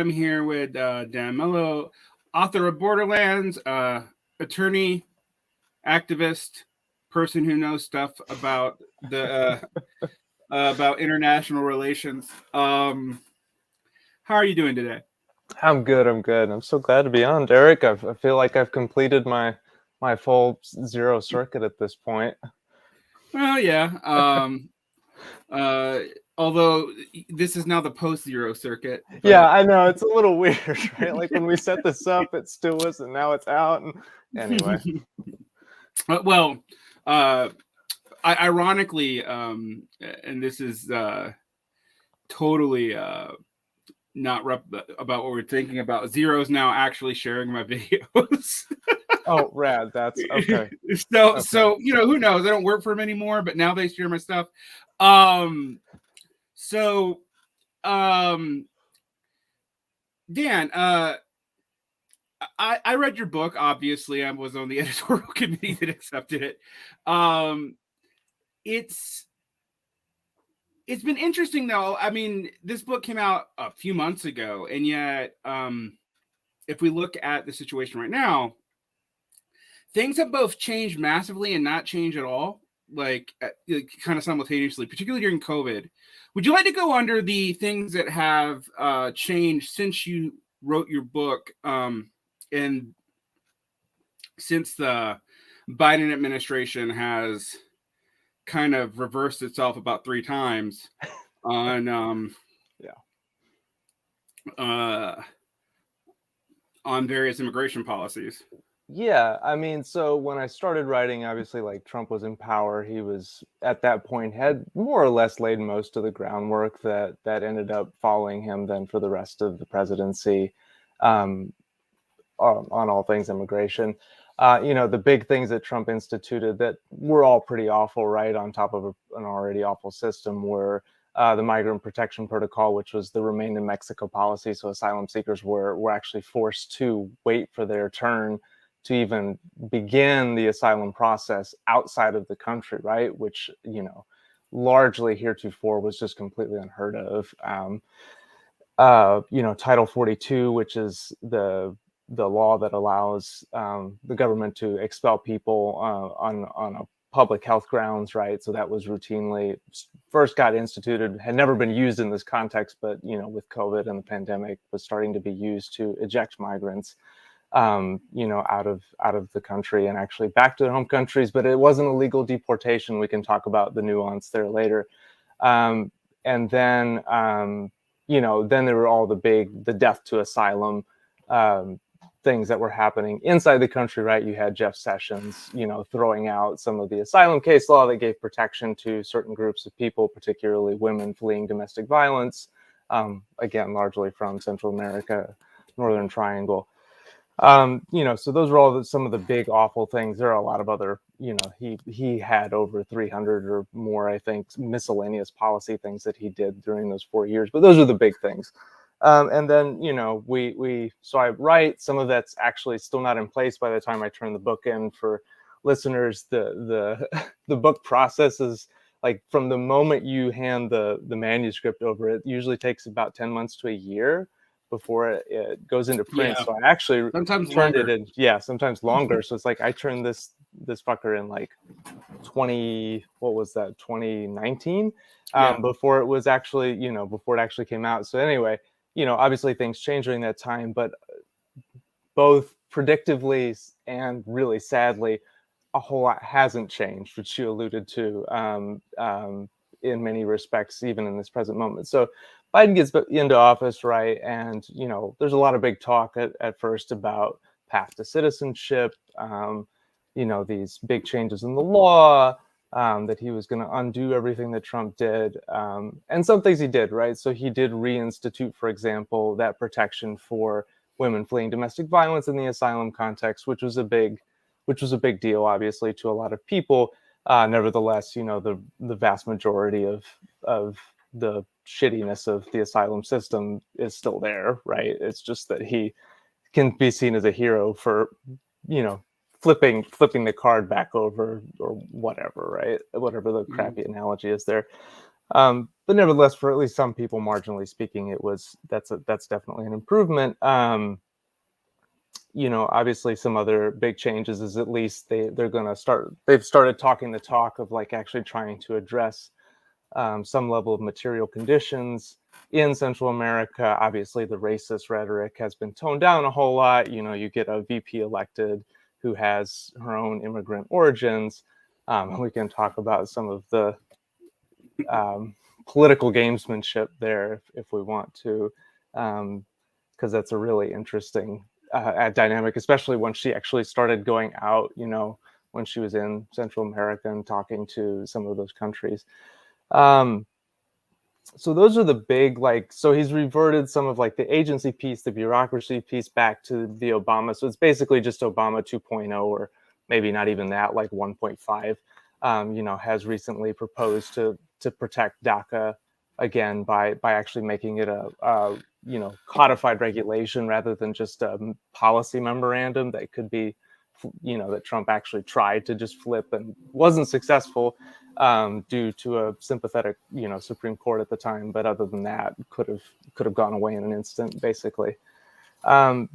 I'm here with Dan Melo, author of Borderlands, attorney, activist, person who knows stuff about the about international relations. How are you doing today? I'm good. I'm so glad to be on, Derick. I feel like I've completed my full zero circuit at this point. Well, yeah. Uh, Although this is now the post-zero circuit. But... Yeah, I know it's a little weird, right? Like when we set this up, it still was, and now it's out. And anyway, well, ironically, and this is totally not about what we're thinking about. Zero's now actually sharing my videos. Oh, rad. That's okay. So who knows? I don't work for him anymore, but now they share my stuff. Dan, I read your book. Obviously, I was on the editorial committee that accepted it. It's been interesting though. I mean, this book came out a few months ago, and yet, if we look at the situation right now, things have both changed massively and not changed at all, like kind of simultaneously, particularly during COVID. Would you like to go under the things that have changed since you wrote your book, and since the Biden administration has kind of reversed itself about 3 times on on various immigration policies? Yeah, I mean, so when I started writing, obviously, like Trump was in power. He was at that point had more or less laid most of the groundwork that ended up following him then for the rest of the presidency, on all things immigration. The big things that Trump instituted that were all pretty awful, right, on top of an already awful system, were the Migrant Protection Protocol, which was the Remain in Mexico policy. So asylum seekers were actually forced to wait for their turn to even begin the asylum process outside of the country, right? Which, largely heretofore was just completely unheard of. Title 42, which is the law that allows the government to expel people on a public health grounds, right? So that was routinely first got instituted, had never been used in this context, but with COVID and the pandemic was starting to be used to eject migrants, out of the country and actually back to their home countries. But it wasn't a legal deportation. We can talk about the nuance there later. And then, then there were all the death to asylum things that were happening inside the country, right? You had Jeff Sessions, throwing out some of the asylum case law that gave protection to certain groups of people, particularly women fleeing domestic violence, again, largely from Central America, Northern Triangle. So those were all some of the big awful things. There are a lot of other, he had over 300 or more, I think, miscellaneous policy things that he did during those 4 years, but those are the big things. And then, so I write, some of that's actually still not in place by the time I turn the book in. For listeners, the book process is like from the moment you hand the manuscript over, it usually takes about 10 months to a year before it goes into print. Yeah. So I actually Sometimes turned longer. it in, sometimes longer. So it's like I turned this fucker in like 2019, before it was actually, before it actually came out. So anyway, obviously things changed during that time, but both predictively and really sadly, a whole lot hasn't changed, which you alluded to, in many respects, even in this present moment. So Biden gets into office, right? And, there's a lot of big talk at first about path to citizenship, these big changes in the law, that he was going to undo everything that Trump did. And some things he did, right? So he did reinstitute, for example, that protection for women fleeing domestic violence in the asylum context, which was a big deal, obviously, to a lot of people. Nevertheless, the vast majority of the shittiness of the asylum system is still there, right? It's just that he can be seen as a hero for, flipping the card back over or whatever, right? Whatever the crappy analogy is there. But nevertheless, for at least some people, marginally speaking, that's definitely an improvement. Obviously some other big changes is at least they've started talking the talk of like actually trying to address some level of material conditions in Central America. Obviously the racist rhetoric has been toned down a whole lot. You get a VP elected who has her own immigrant origins. We can talk about some of the political gamesmanship there if we want to, because that's a really interesting dynamic, especially when she actually started going out, when she was in Central America and talking to some of those countries. So those are the big, so he's reverted some of like the agency piece, the bureaucracy piece back to the Obama. So it's basically just Obama 2.0, or maybe not even that, like 1.5, has recently proposed to protect DACA again by actually making it a codified regulation rather than just a policy memorandum that could be, that Trump actually tried to just flip and wasn't successful due to a sympathetic, Supreme Court at the time. But other than that, could have gone away in an instant, basically. And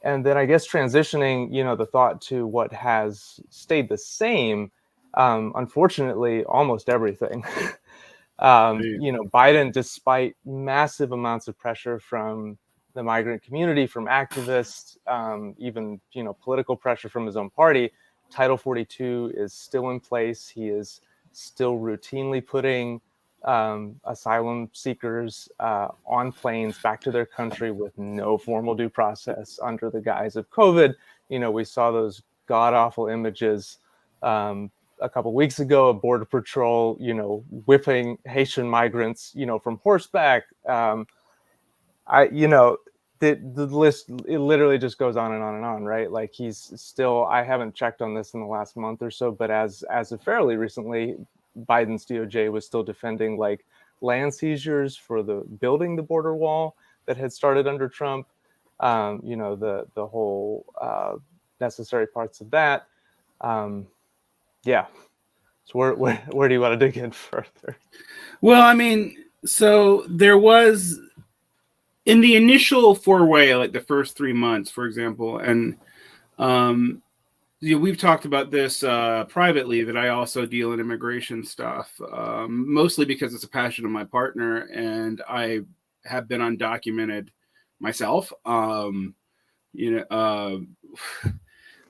then I guess transitioning, the thought to what has stayed the same, unfortunately, almost everything. Biden, despite massive amounts of pressure from the migrant community, from activists, even, political pressure from his own party, Title 42 is still in place. He is still routinely putting asylum seekers on planes back to their country with no formal due process under the guise of COVID. We saw those god-awful images a couple of weeks ago of Border Patrol, whipping Haitian migrants, from horseback. The list, it literally just goes on and on and on, right? Like he's still, I haven't checked on this in the last month or so, but as of fairly recently, Biden's DOJ was still defending like land seizures for building the border wall that had started under Trump. The whole necessary parts of that. Yeah. So where do you want to dig in further? Well, I mean, so there was in the initial four-way, like the first 3 months, for example, and we've talked about this privately, that I also deal in immigration stuff, mostly because it's a passion of my partner, and I have been undocumented myself. In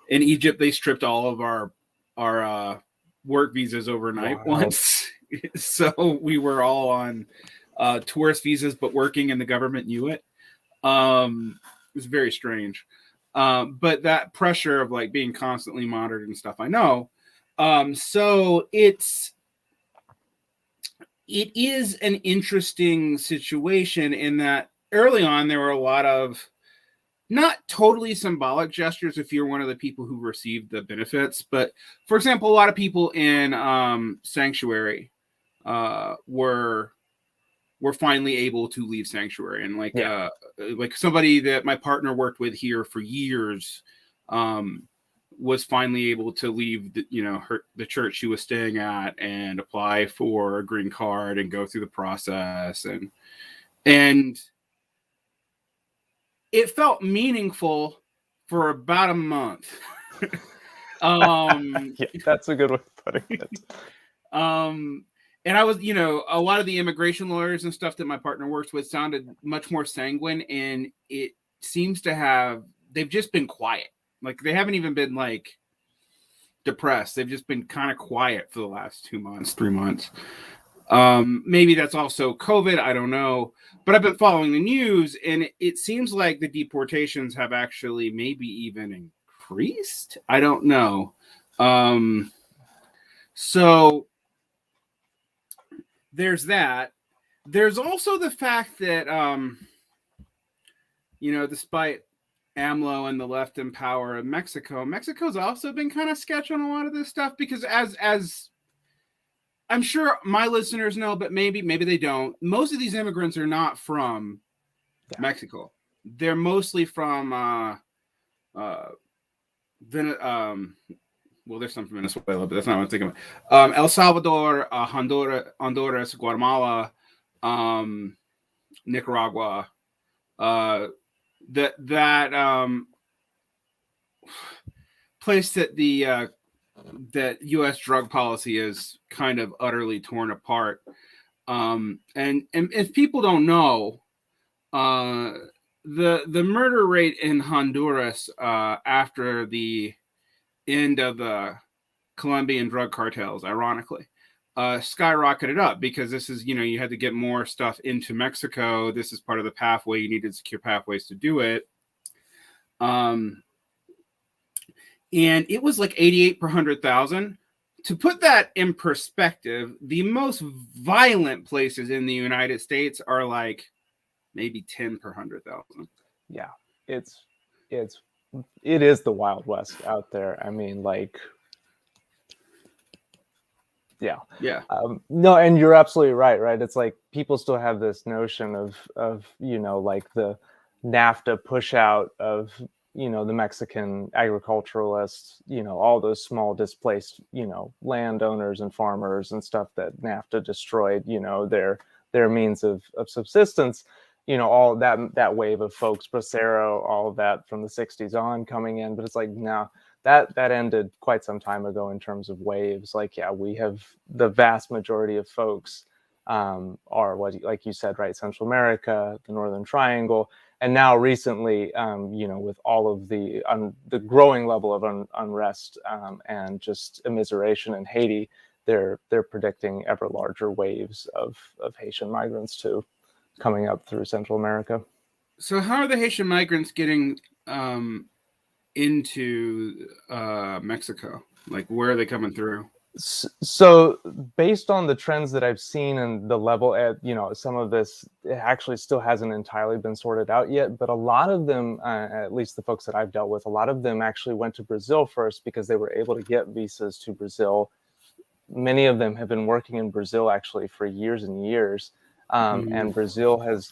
Egypt, they stripped all of our work visas overnight once. So we were all on tourist visas, but working, and the government knew it. It was very strange. But that pressure of like being constantly monitored and stuff, I know. So it is an interesting situation in that early on there were a lot of not totally symbolic gestures if you're one of the people who received the benefits. But for example, a lot of people in sanctuary were finally able to leave sanctuary, and like somebody that my partner worked with here for years was finally able to leave the church she was staying at and apply for a green card and go through the process, and it felt meaningful for about a month. Yeah, that's a good way of putting it. And I was, a lot of the immigration lawyers and stuff that my partner works with sounded much more sanguine, and it seems to they've just been quiet. Like they haven't even been like depressed. They've just been kind of quiet for the last 2 months, 3 months. Maybe that's also COVID. I don't know, but I've been following the news, and it seems like the deportations have actually maybe even increased. I don't know. So there's that. There's also the fact that, despite AMLO and the left in power in Mexico's also been kind of sketch on a lot of this stuff, because as I'm sure my listeners know, but maybe they don't, most of these immigrants are not from Mexico. They're mostly from well, there's some from Venezuela, but that's not what I'm thinking of. El Salvador, Honduras, Guatemala, Nicaragua. That place that that U.S. drug policy is kind of utterly torn apart. And if people don't know, the murder rate in Honduras after the end of the Colombian drug cartels, ironically, skyrocketed up because this is, you had to get more stuff into Mexico. This is part of the pathway. You needed secure pathways to do it. And it was like 88 per 100,000. To put that in perspective, the most violent places in the United States are like maybe 10 per 100,000. Yeah, it is the Wild West out there. I mean, like, yeah. No, and you're absolutely right. It's like people still have this notion of like the NAFTA push out of the Mexican agriculturalists, all those small displaced landowners and farmers and stuff that NAFTA destroyed, their means of subsistence, all that wave of folks, Bracero, all of that from the 60s on coming in. But it's like, no, that ended quite some time ago in terms of waves. Like, yeah, we have the vast majority of folks are what, like you said, right, Central America, the Northern Triangle, and now recently, with all of the growing level of unrest and just immiseration in Haiti, they're predicting ever larger waves of Haitian migrants too, coming up through Central America. So how are the Haitian migrants getting into Mexico? Like, where are they coming through? So based on the trends that I've seen and the level at, some of this, it actually still hasn't entirely been sorted out yet, but a lot of them, at least the folks that I've dealt with, a lot of them actually went to Brazil first because they were able to get visas to Brazil. Many of them have been working in Brazil actually for years and years. And Brazil has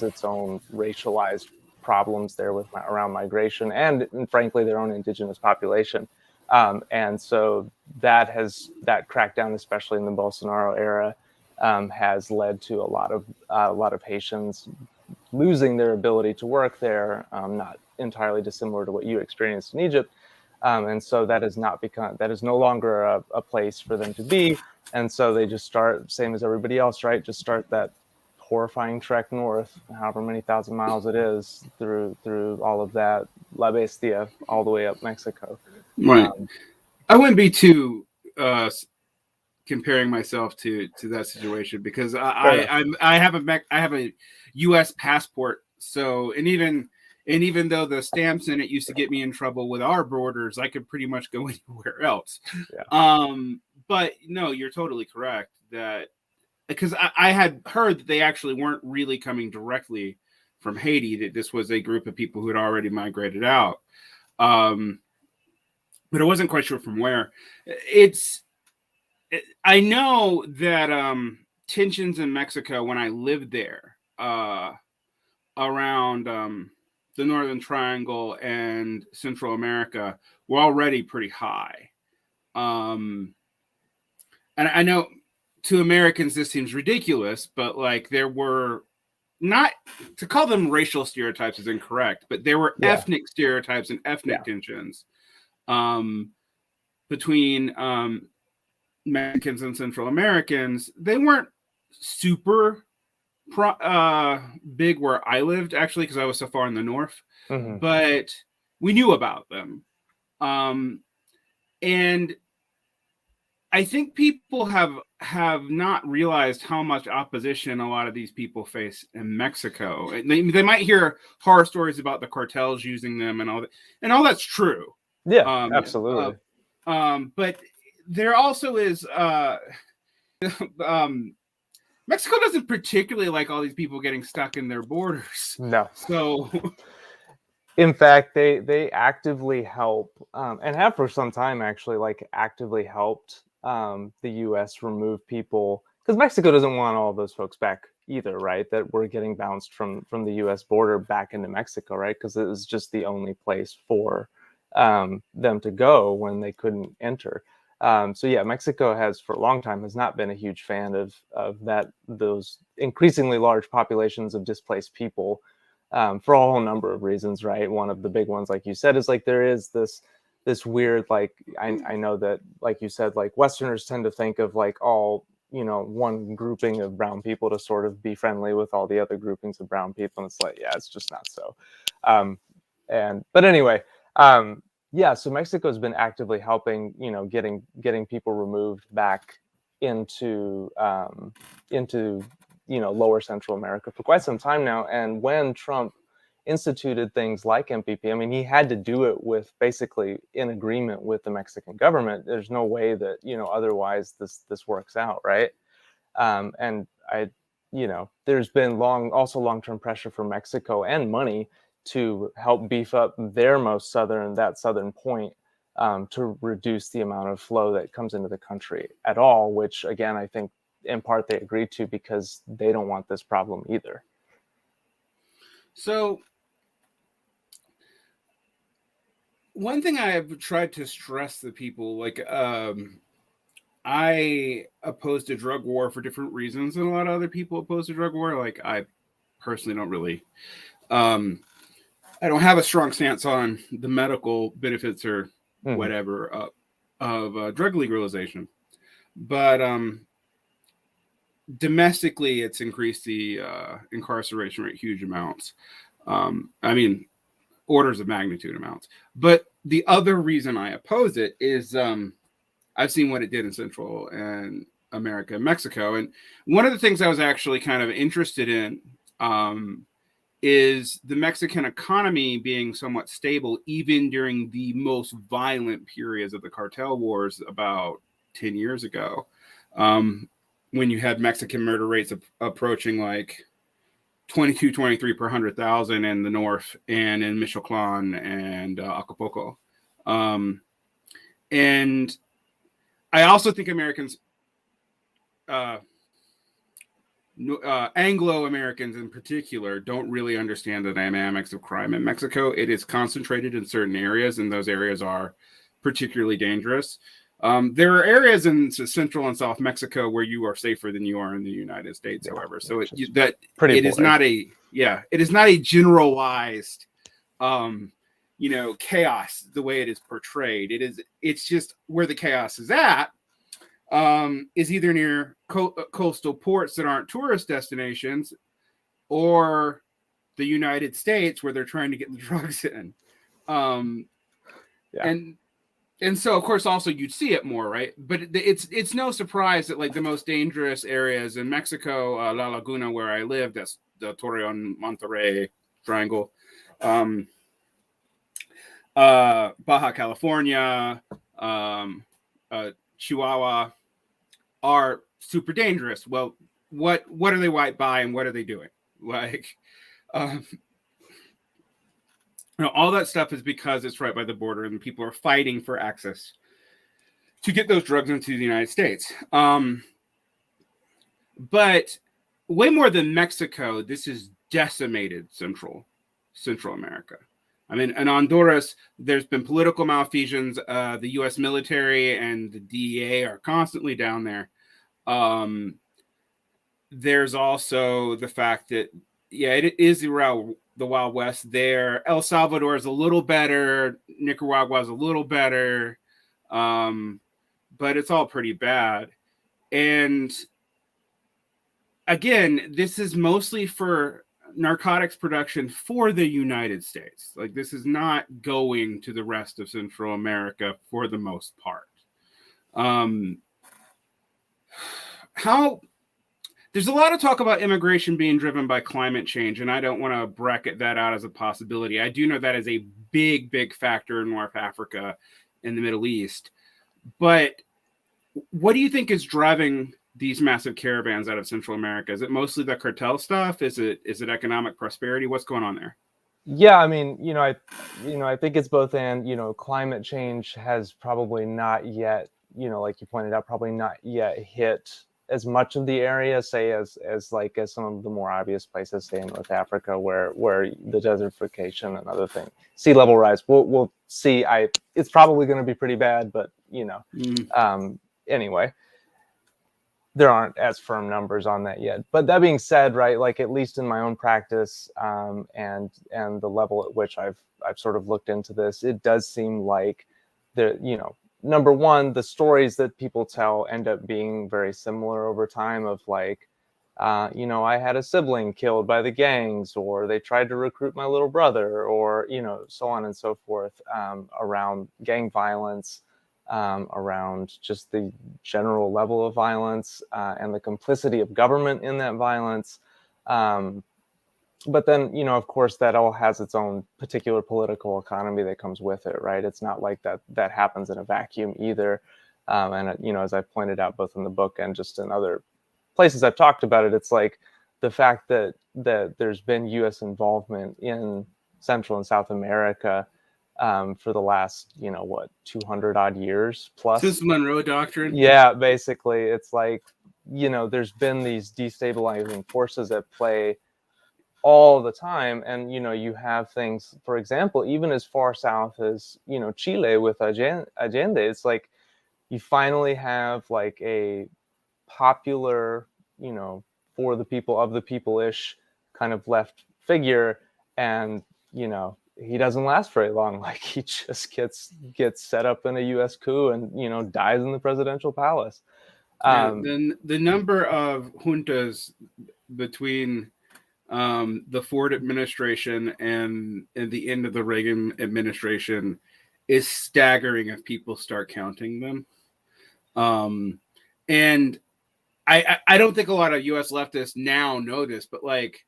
its own racialized problems there around migration and frankly, their own indigenous population. And so that crackdown, especially in the Bolsonaro era, has led to a lot of Haitians losing their ability to work there, not entirely dissimilar to what you experienced in Egypt. And so that is no longer a place for them to be. And so they just start, same as everybody else, right? Just start that horrifying trek north, however many thousand miles it is, through all of that La Bestia, all the way up Mexico. Right. I wouldn't be too comparing myself to that situation because I have a U.S. passport. So and even though the stamps in it used to get me in trouble with our borders, I could pretty much go anywhere else. Yeah. But no, you're totally correct that because I had heard that they actually weren't really coming directly from Haiti, that this was a group of people who had already migrated out. But I wasn't quite sure from where. I know that tensions in Mexico when I lived there around the Northern Triangle and Central America were already pretty high. And I know to Americans this seems ridiculous, but like there were, not to call them racial stereotypes is incorrect, but there were ethnic stereotypes and ethnic tensions between Mexicans and Central Americans. They weren't super big where I lived, actually, because I was so far in the north, but we knew about them. And I think people have not realized how much opposition a lot of these people face in Mexico. They might hear horror stories about the cartels using them and all that, and all that's true. Yeah, absolutely. But there also is Mexico doesn't particularly like all these people getting stuck in their borders. No. So in fact, they actively help and have for some time actually, like actively helped the U.S. remove people, because Mexico doesn't want all of those folks back either, right? That were getting bounced from the U.S. border back into Mexico, right? Because it was just the only place for them to go when they couldn't enter. So yeah, Mexico has for a long time has not been a huge fan of those increasingly large populations of displaced people, for a whole number of reasons, right? One of the big ones, like you said, is like there is this weird, like I know that, like you said, like Westerners tend to think of like all, one grouping of brown people to sort of be friendly with all the other groupings of brown people, and it's like, yeah, it's just not so. But anyway, yeah, so Mexico's been actively helping, getting people removed back into lower Central America for quite some time now. And when Trump instituted things like MPP, I mean, he had to do it with basically in agreement with the Mexican government. There's no way that, otherwise this works out, right? And there's been long-term pressure from Mexico and money to help beef up their that southern point, to reduce the amount of flow that comes into the country at all, which again, I think in part they agreed to because they don't want this problem either. So one thing I have tried to stress to people, like, I oppose to drug war for different reasons than a lot of other people oppose to drug war. Like, I personally don't really, I don't have a strong stance on the medical benefits or whatever of drug legalization, but domestically, it's increased the incarceration rate huge amounts. I mean, orders of magnitude amounts. But the other reason I oppose it is I've seen what it did in Central and America and Mexico. And one of the things I was actually kind of interested in is the Mexican economy being somewhat stable, even during the most violent periods of the cartel wars about 10 years ago, when you had Mexican murder rates approaching like 22, 23 per 100,000 in the north and in Michoacan and Acapulco. And I also think Americans, Anglo-Americans in particular, don't really understand the dynamics of crime in Mexico. It is concentrated in certain areas, and those areas are particularly dangerous. There are areas in Central and South Mexico where you are safer than you are in the United States, however. So it is not a generalized, chaos the way it is portrayed. It's just where the chaos is at, is either near coastal ports that aren't tourist destinations, or the United States where they're trying to get the drugs in. And so, of course, also you'd see it more, right? But it's no surprise that like the most dangerous areas in Mexico, La Laguna, where I live, that's the Torreon Monterrey triangle, Baja California, Chihuahua, are super dangerous. Well, what are they white by, and what are they doing? Like, all that stuff is because it's right by the border and people are fighting for access to get those drugs into the United States. But way more than Mexico, this has decimated Central America. I mean, in Honduras, there's been political malfeasance. The U.S. military and the DEA are constantly down there. There's also the fact that, it is the Wild West there. El Salvador is a little better. Nicaragua is a little better. But it's all pretty bad. And again, this is mostly for narcotics production for the United States. Like, this is not going to the rest of Central America for the most part. There's a lot of talk about immigration being driven by climate change, and I don't want to bracket that out as a possibility. I do know that is a big, big factor in North Africa and the Middle East. But what do you think is driving these massive caravans out of Central America? Is it mostly the cartel stuff? Is it economic prosperity? What's going on there? Yeah, I mean, I think it's both, and climate change has probably not yet, like you pointed out, probably not yet hit as much of the area, say, as some of the more obvious places, say in North Africa, where the desertification and other things, sea level rise. We'll see. It's probably going to be pretty bad, but anyway, there aren't as firm numbers on that yet. But that being said, right, like at least in my own practice, and the level at which I've sort of looked into this, it does seem like number one, the stories that people tell end up being very similar over time of like, I had a sibling killed by the gangs, or they tried to recruit my little brother, or, so on and so forth, around gang violence, around just the general level of violence, and the complicity of government in that violence. But then, of course, that all has its own particular political economy that comes with it, right? It's not like that happens in a vacuum either. And, as I pointed out, both in the book and just in other places I've talked about it, it's like the fact that there's been U.S. involvement in Central and South America for the last, 200 odd years plus. Since the Monroe Doctrine? Yeah, basically. It's like, there's been these destabilizing forces at play all the time. And, you have things, for example, even as far south as, Chile with Allende. It's like you finally have like a popular, for the people, of the people-ish kind of left figure. And, he doesn't last very long. Like he just gets set up in a U.S. coup and, dies in the presidential palace. Then the number of juntas between the Ford administration and the end of the Reagan administration is staggering if people start counting them. And I don't think a lot of U.S. leftists now know this, but like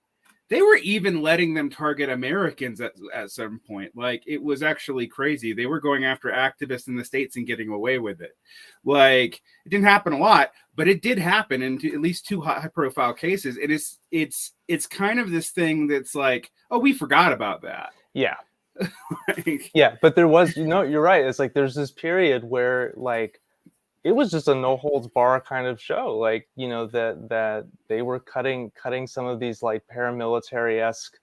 they were even letting them target Americans at some point. Like it was actually crazy. They were going after activists in the States and getting away with it. Like it didn't happen a lot, but it did happen in at least two high profile cases. And it's kind of this thing that's like, oh, we forgot about that. Yeah. Like, yeah. But there was, you're right. It's like, there's this period where like, it was just a no holds bar kind of show. Like, that they were cutting some of these like paramilitary-esque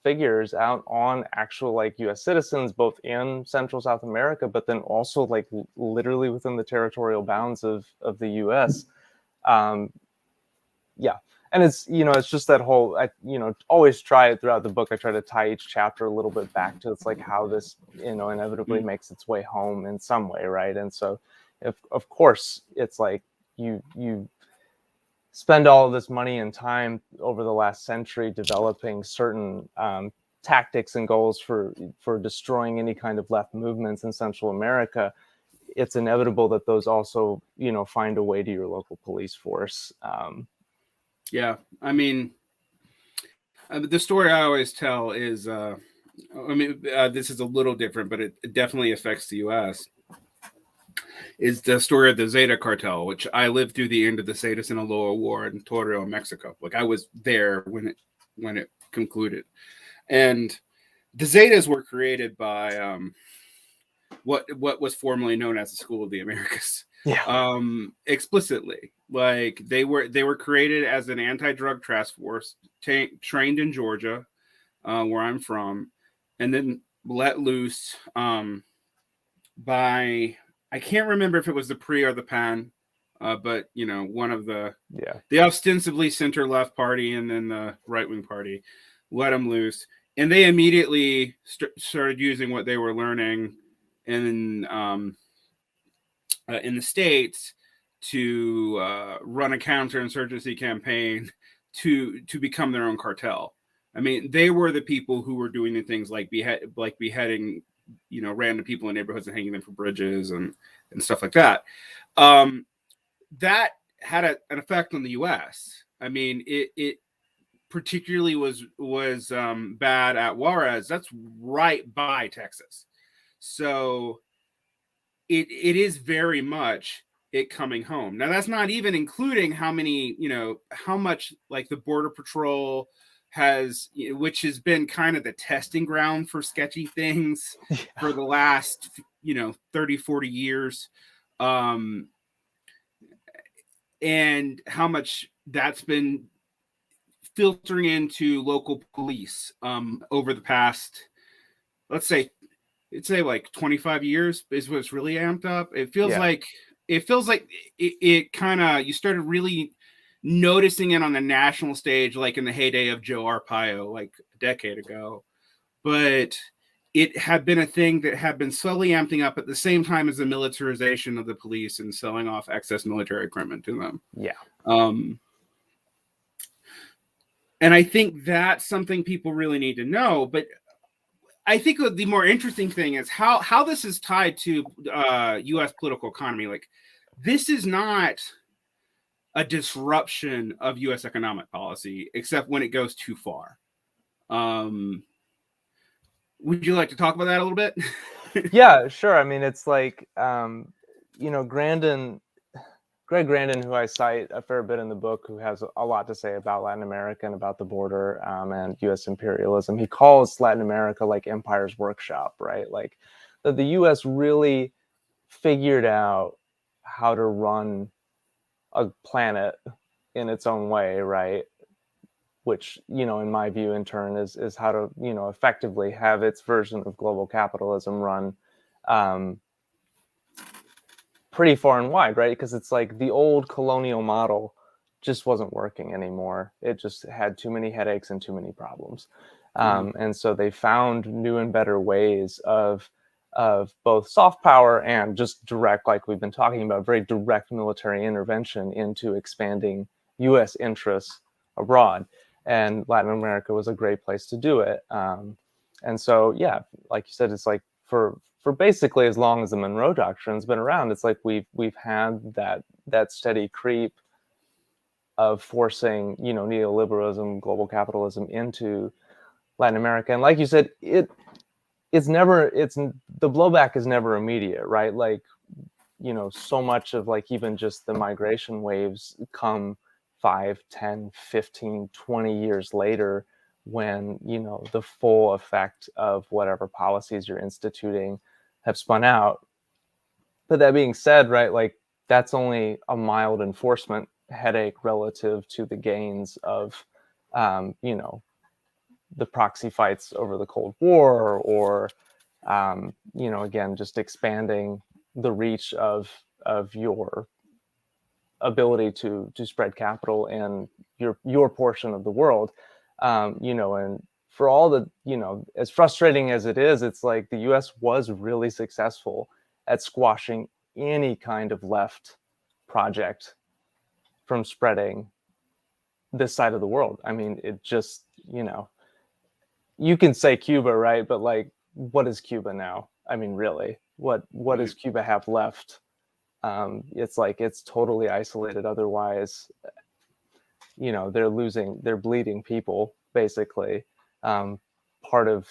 figures out on actual like U.S. citizens, both in Central South America, but then also like literally within the territorial bounds of the U.S. Yeah. And it's, it's just that whole, always try it throughout the book. I try to tie each chapter a little bit back to it's like how this, inevitably makes its way home in some way. Right. And so, of course, it's like you spend all of this money and time over the last century developing certain tactics and goals for destroying any kind of left movements in Central America. It's inevitable that those also, find a way to your local police force. Yeah, I mean, the story I always tell is, this is a little different, but it definitely affects the U.S. is the story of the Zeta cartel, which I lived through the end of the Zeta Sinaloa War in Torreon, Mexico. Like I was there when it concluded, and the Zetas were created by what was formerly known as the School of the Americas. Yeah. Explicitly, like they were created as an anti-drug task force trained in Georgia, where I'm from, and then let loose by. I can't remember if it was the PRI or the PAN, but one of the ostensibly center left party and then the right wing party let them loose, and they immediately started using what they were learning in the States to run a counterinsurgency campaign to become their own cartel. I mean, they were the people who were doing the things like beheading random people in neighborhoods and hanging them from bridges and stuff like that. That had an effect on the U.S. I mean, it particularly was bad at Juarez. That's right by Texas. So it is very much it coming home. Now, that's not even including how much like the Border Patrol has, which has been kind of the testing ground for sketchy things for the last 30-40 years. and how much that's been filtering into local police over the past, let's say, like 25 years is what's really amped up. It feels like it kind of, you started really noticing it on the national stage, like in the heyday of Joe Arpaio, like a decade ago. But it had been a thing that had been slowly amping up at the same time as the militarization of the police and selling off excess military equipment to them. Yeah. And I think that's something people really need to know. But I think the more interesting thing is how this is tied to U.S. political economy. Like, this is not a disruption of U.S. economic policy, except when it goes too far. Would you like to talk about that a little bit? Yeah, sure. I mean, it's like, Greg Grandin, who I cite a fair bit in the book, who has a lot to say about Latin America and about the border and U.S. imperialism. He calls Latin America like Empire's workshop, right? Like that the U.S. really figured out how to run a planet in its own way, right? Which, in my view, in turn, is how to, effectively have its version of global capitalism run pretty far and wide, right? Because it's like the old colonial model just wasn't working anymore. It just had too many headaches and too many problems. And so they found new and better ways of both soft power and just direct, like we've been talking about, very direct military intervention into expanding U.S. interests abroad. And Latin America was a great place to do it. And so, yeah, like you said, it's like for basically as long as the Monroe Doctrine's been around, it's like we've had that steady creep of forcing, neoliberalism, global capitalism into Latin America. And like you said, the blowback is never immediate, right? Like, so much of like even just the migration waves come 5, 10, 15, 20 years later, when, the full effect of whatever policies you're instituting have spun out. But that being said, right, like that's only a mild enforcement headache relative to the gains of, the proxy fights over the Cold War, or, again, just expanding the reach of your ability to spread capital in your portion of the world, and for all the, as frustrating as it is, it's like the U.S. was really successful at squashing any kind of left project from spreading this side of the world. I mean, it just, you can say Cuba, right? But like, what is Cuba now? I mean, really, what does Cuba have left? It's like, it's totally isolated. Otherwise, they're bleeding people, basically. Part of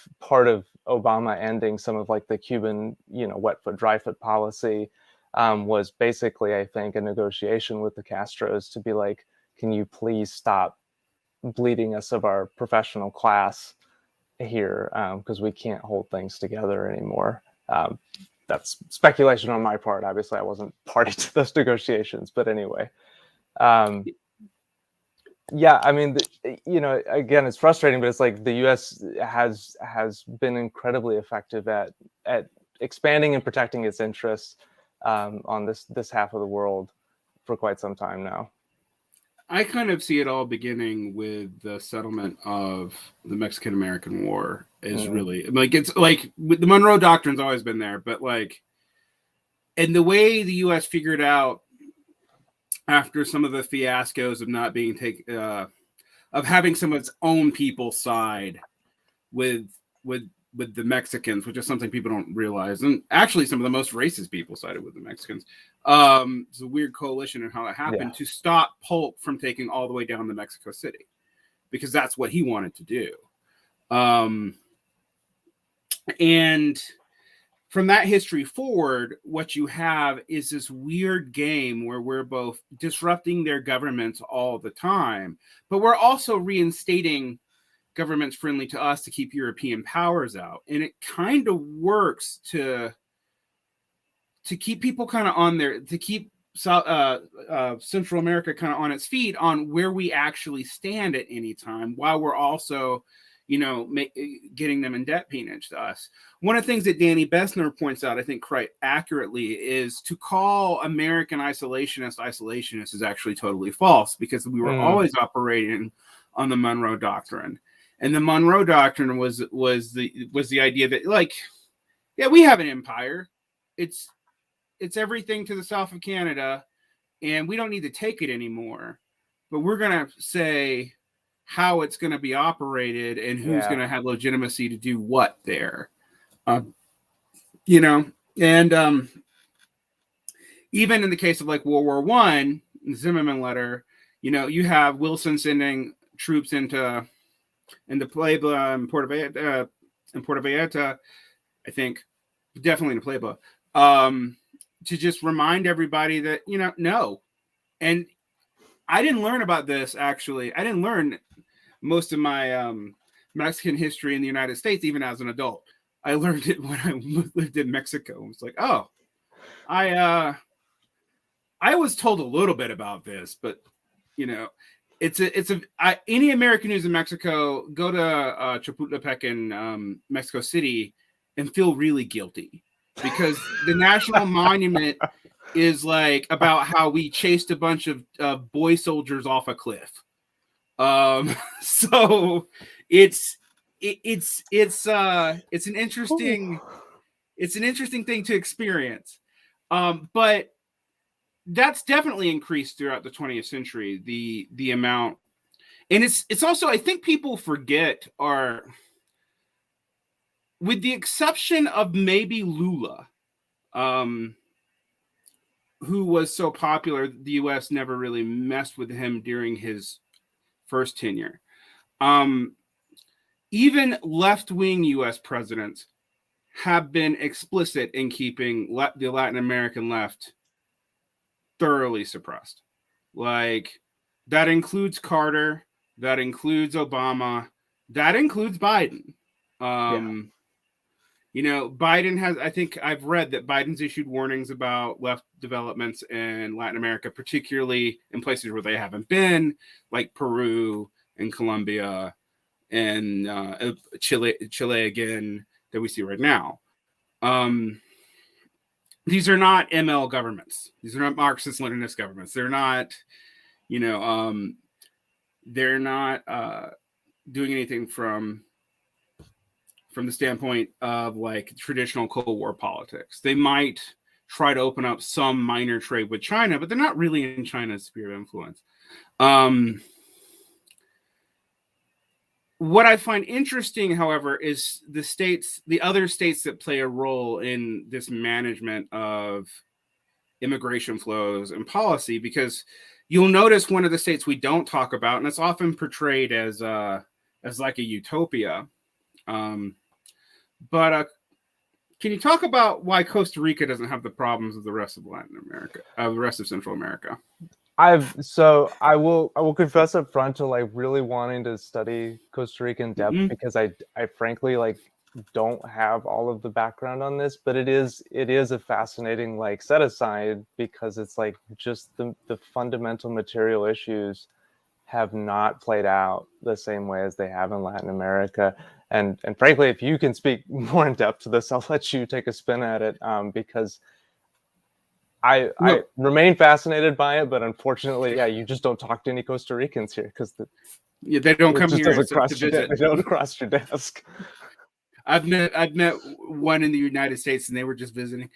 Obama ending some of like the Cuban, wet foot, dry foot policy was basically, I think, a negotiation with the Castros to be like, can you please stop bleeding us of our professional class here, because we can't hold things together anymore. That's speculation on my part. Obviously, I wasn't party to those negotiations, but anyway. Yeah, I mean, again, it's frustrating, but it's like the U.S. has been incredibly effective at expanding and protecting its interests on this half of the world for quite some time now. I kind of see it all beginning with the settlement of the Mexican-American War. Is really like, it's like the Monroe Doctrine's always been there, but like, and the way the U.S. figured out after some of the fiascos of not being taken, of having some of its own people side with the Mexicans, which is something people don't realize, and actually some of the most racist people sided with the Mexicans. It's a weird coalition and how it happened to stop Polk from taking all the way down to Mexico City, because that's what he wanted to do. And from that history forward, what you have is this weird game where we're both disrupting their governments all the time, but we're also reinstating governments friendly to us to keep European powers out. And it kind of works to keep people kind of on their, to keep Central America kind of on its feet on where we actually stand at any time, while we're also, getting them in debt peonage to us. One of the things that Danny Bessner points out, I think quite accurately, is to call American isolationist is actually totally false, because we were always operating on the Monroe Doctrine. And the Monroe Doctrine was the idea that, like, yeah, we have an empire. It's everything to the south of Canada, and we don't need to take it anymore. But we're going to say how it's going to be operated and who's going to have legitimacy to do what there. And even in the case of like World War I, the Zimmerman letter, you have Wilson sending troops into Puebla and Puerto Vallarta, I think, definitely into Puebla, to just remind everybody that, no. And I didn't learn about this, actually. I didn't learn most of my Mexican history in the United States, even as an adult. I learned it when I lived in Mexico. It's like, oh, I was told a little bit about this, but, any American who's in Mexico, go to Chapultepec in Mexico City and feel really guilty, because the National Monument is like about how we chased a bunch of boy soldiers off a cliff. So it's an interesting thing to experience. But that's definitely increased throughout the 20th century, the amount. And it's also, I think people forget, with the exception of maybe Lula, who was so popular, the U.S. never really messed with him during his first tenure. Even left-wing U.S. presidents have been explicit in keeping the Latin American left thoroughly suppressed. Like, that includes Carter, that includes Obama, that includes Biden. Biden has, I think I've read that Biden's issued warnings about left developments in Latin America, particularly in places where they haven't been, like Peru and Colombia and Chile again, that we see right now. These are not ML governments. These are not Marxist-Leninist governments. They're not, they're not doing anything from the standpoint of like traditional Cold War politics. They might try to open up some minor trade with China, but they're not really in China's sphere of influence. What I find interesting, however, is the other states that play a role in this management of immigration flows and policy, because you'll notice one of the states we don't talk about, and it's often portrayed as like a utopia. But can you talk about why Costa Rica doesn't have the problems of the rest of Latin America, the rest of Central America? I will confess up front to like really wanting to study Costa Rica in depth, because I frankly like don't have all of the background on this, but it is a fascinating like set aside, because it's like just the fundamental material issues have not played out the same way as they have in Latin America. And frankly, if you can speak more in depth to this, I'll let you take a spin at it, because I remain fascinated by it, but unfortunately, you just don't talk to any Costa Ricans here, because they don't come here to visit. They don't cross your desk. I've met one in the United States, and they were just visiting.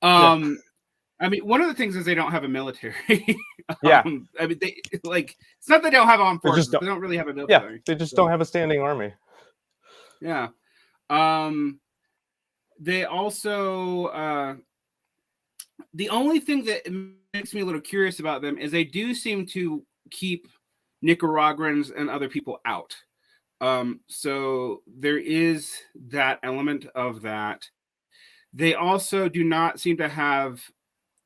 I mean, one of the things is they don't have a military. I mean, they like, it's not that they don't have armed forces, they don't really have a military. Yeah, they just don't have a standing army. Yeah. They also, the only thing that makes me a little curious about them is they do seem to keep Nicaraguans and other people out. So there is that element of that. They also do not seem to have,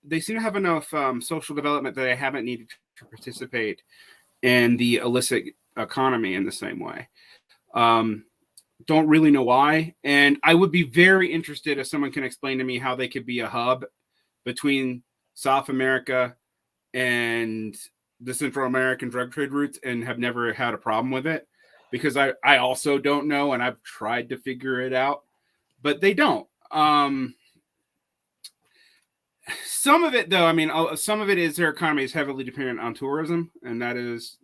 they seem to have enough social development that they haven't needed to participate in the illicit economy in the same way. Don't really know why. And I would be very interested if someone can explain to me how they could be a hub between South America and the Central American drug trade routes and have never had a problem with it, because I also don't know, and I've tried to figure it out, but they don't. Some of it, though, I mean, some of it is their economy is heavily dependent on tourism, and that is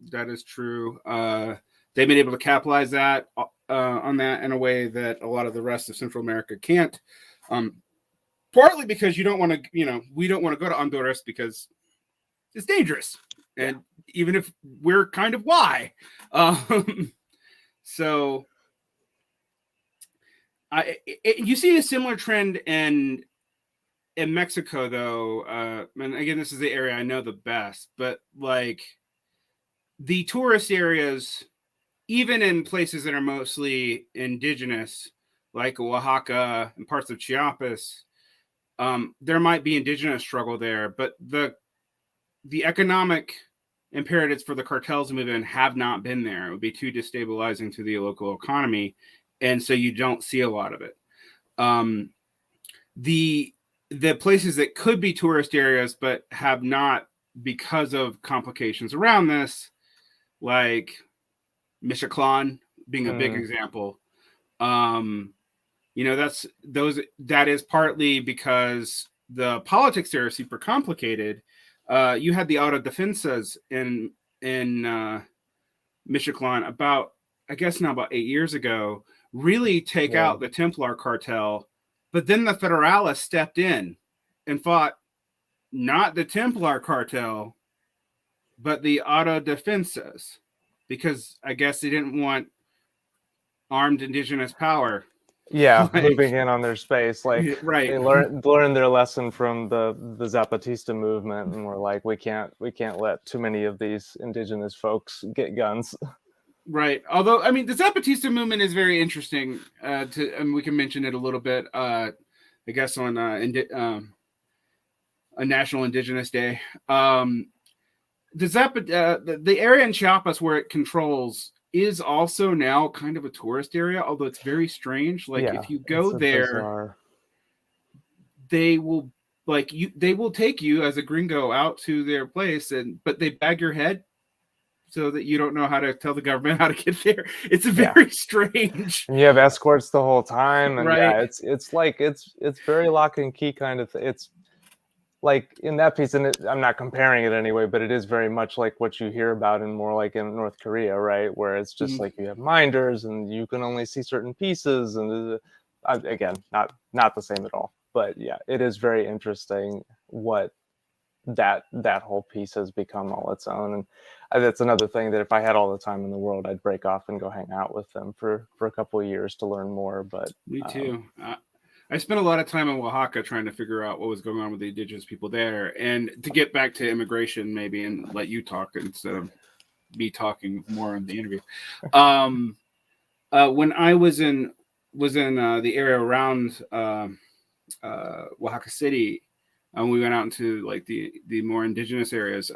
true. They've been able to capitalize that on that in a way that a lot of the rest of Central America can't. Partly because you don't want to, we don't want to go to Honduras because it's dangerous, and even if we're kind of why. So you see a similar trend in Mexico, though, and again, this is the area I know the best, but like the tourist areas, even in places that are mostly indigenous, like Oaxaca and parts of Chiapas, there might be indigenous struggle there, but the economic imperatives for the cartels to move in have not been there. It would be too destabilizing to the local economy, and so you don't see a lot of it. The places that could be tourist areas but have not because of complications around this, like Michoacan being a big example. That is partly because the politics there are super complicated. You had the autodefensas in Michoacan about 8 years ago, really take out the Templar cartel, but then the Federales stepped in and fought not the Templar cartel, but the autodefensas, because I guess they didn't want armed indigenous power. Yeah, moving in on their space. Like, right. They learned their lesson from the Zapatista movement, and we're like, we can't let too many of these indigenous folks get guns. Right. Although, I mean, the Zapatista movement is very interesting. And we can mention it a little bit. I guess on a National Indigenous Day. The area in Chiapas where it controls is also now kind of a tourist area, although it's very strange. Like, if you go there, bizarre. They will take you as a gringo out to their place, but they bag your head so that you don't know how to tell the government how to get there. It's very strange. And you have escorts the whole time, and right. it's very lock and key kind of thing. It's like in that piece, and I'm not comparing it anyway, but it is very much like what you hear about in more like in North Korea, right? Where it's just like you have minders and you can only see certain pieces, and again, not the same at all. But yeah, it is very interesting what that whole piece has become all its own. And that's another thing that if I had all the time in the world, I'd break off and go hang out with them for a couple of years to learn more. But me too. I spent a lot of time in Oaxaca trying to figure out what was going on with the indigenous people there. And to get back to immigration, maybe, and let you talk instead of me talking more in the interview. When I was in the area around Oaxaca City, we went out into like the more indigenous areas.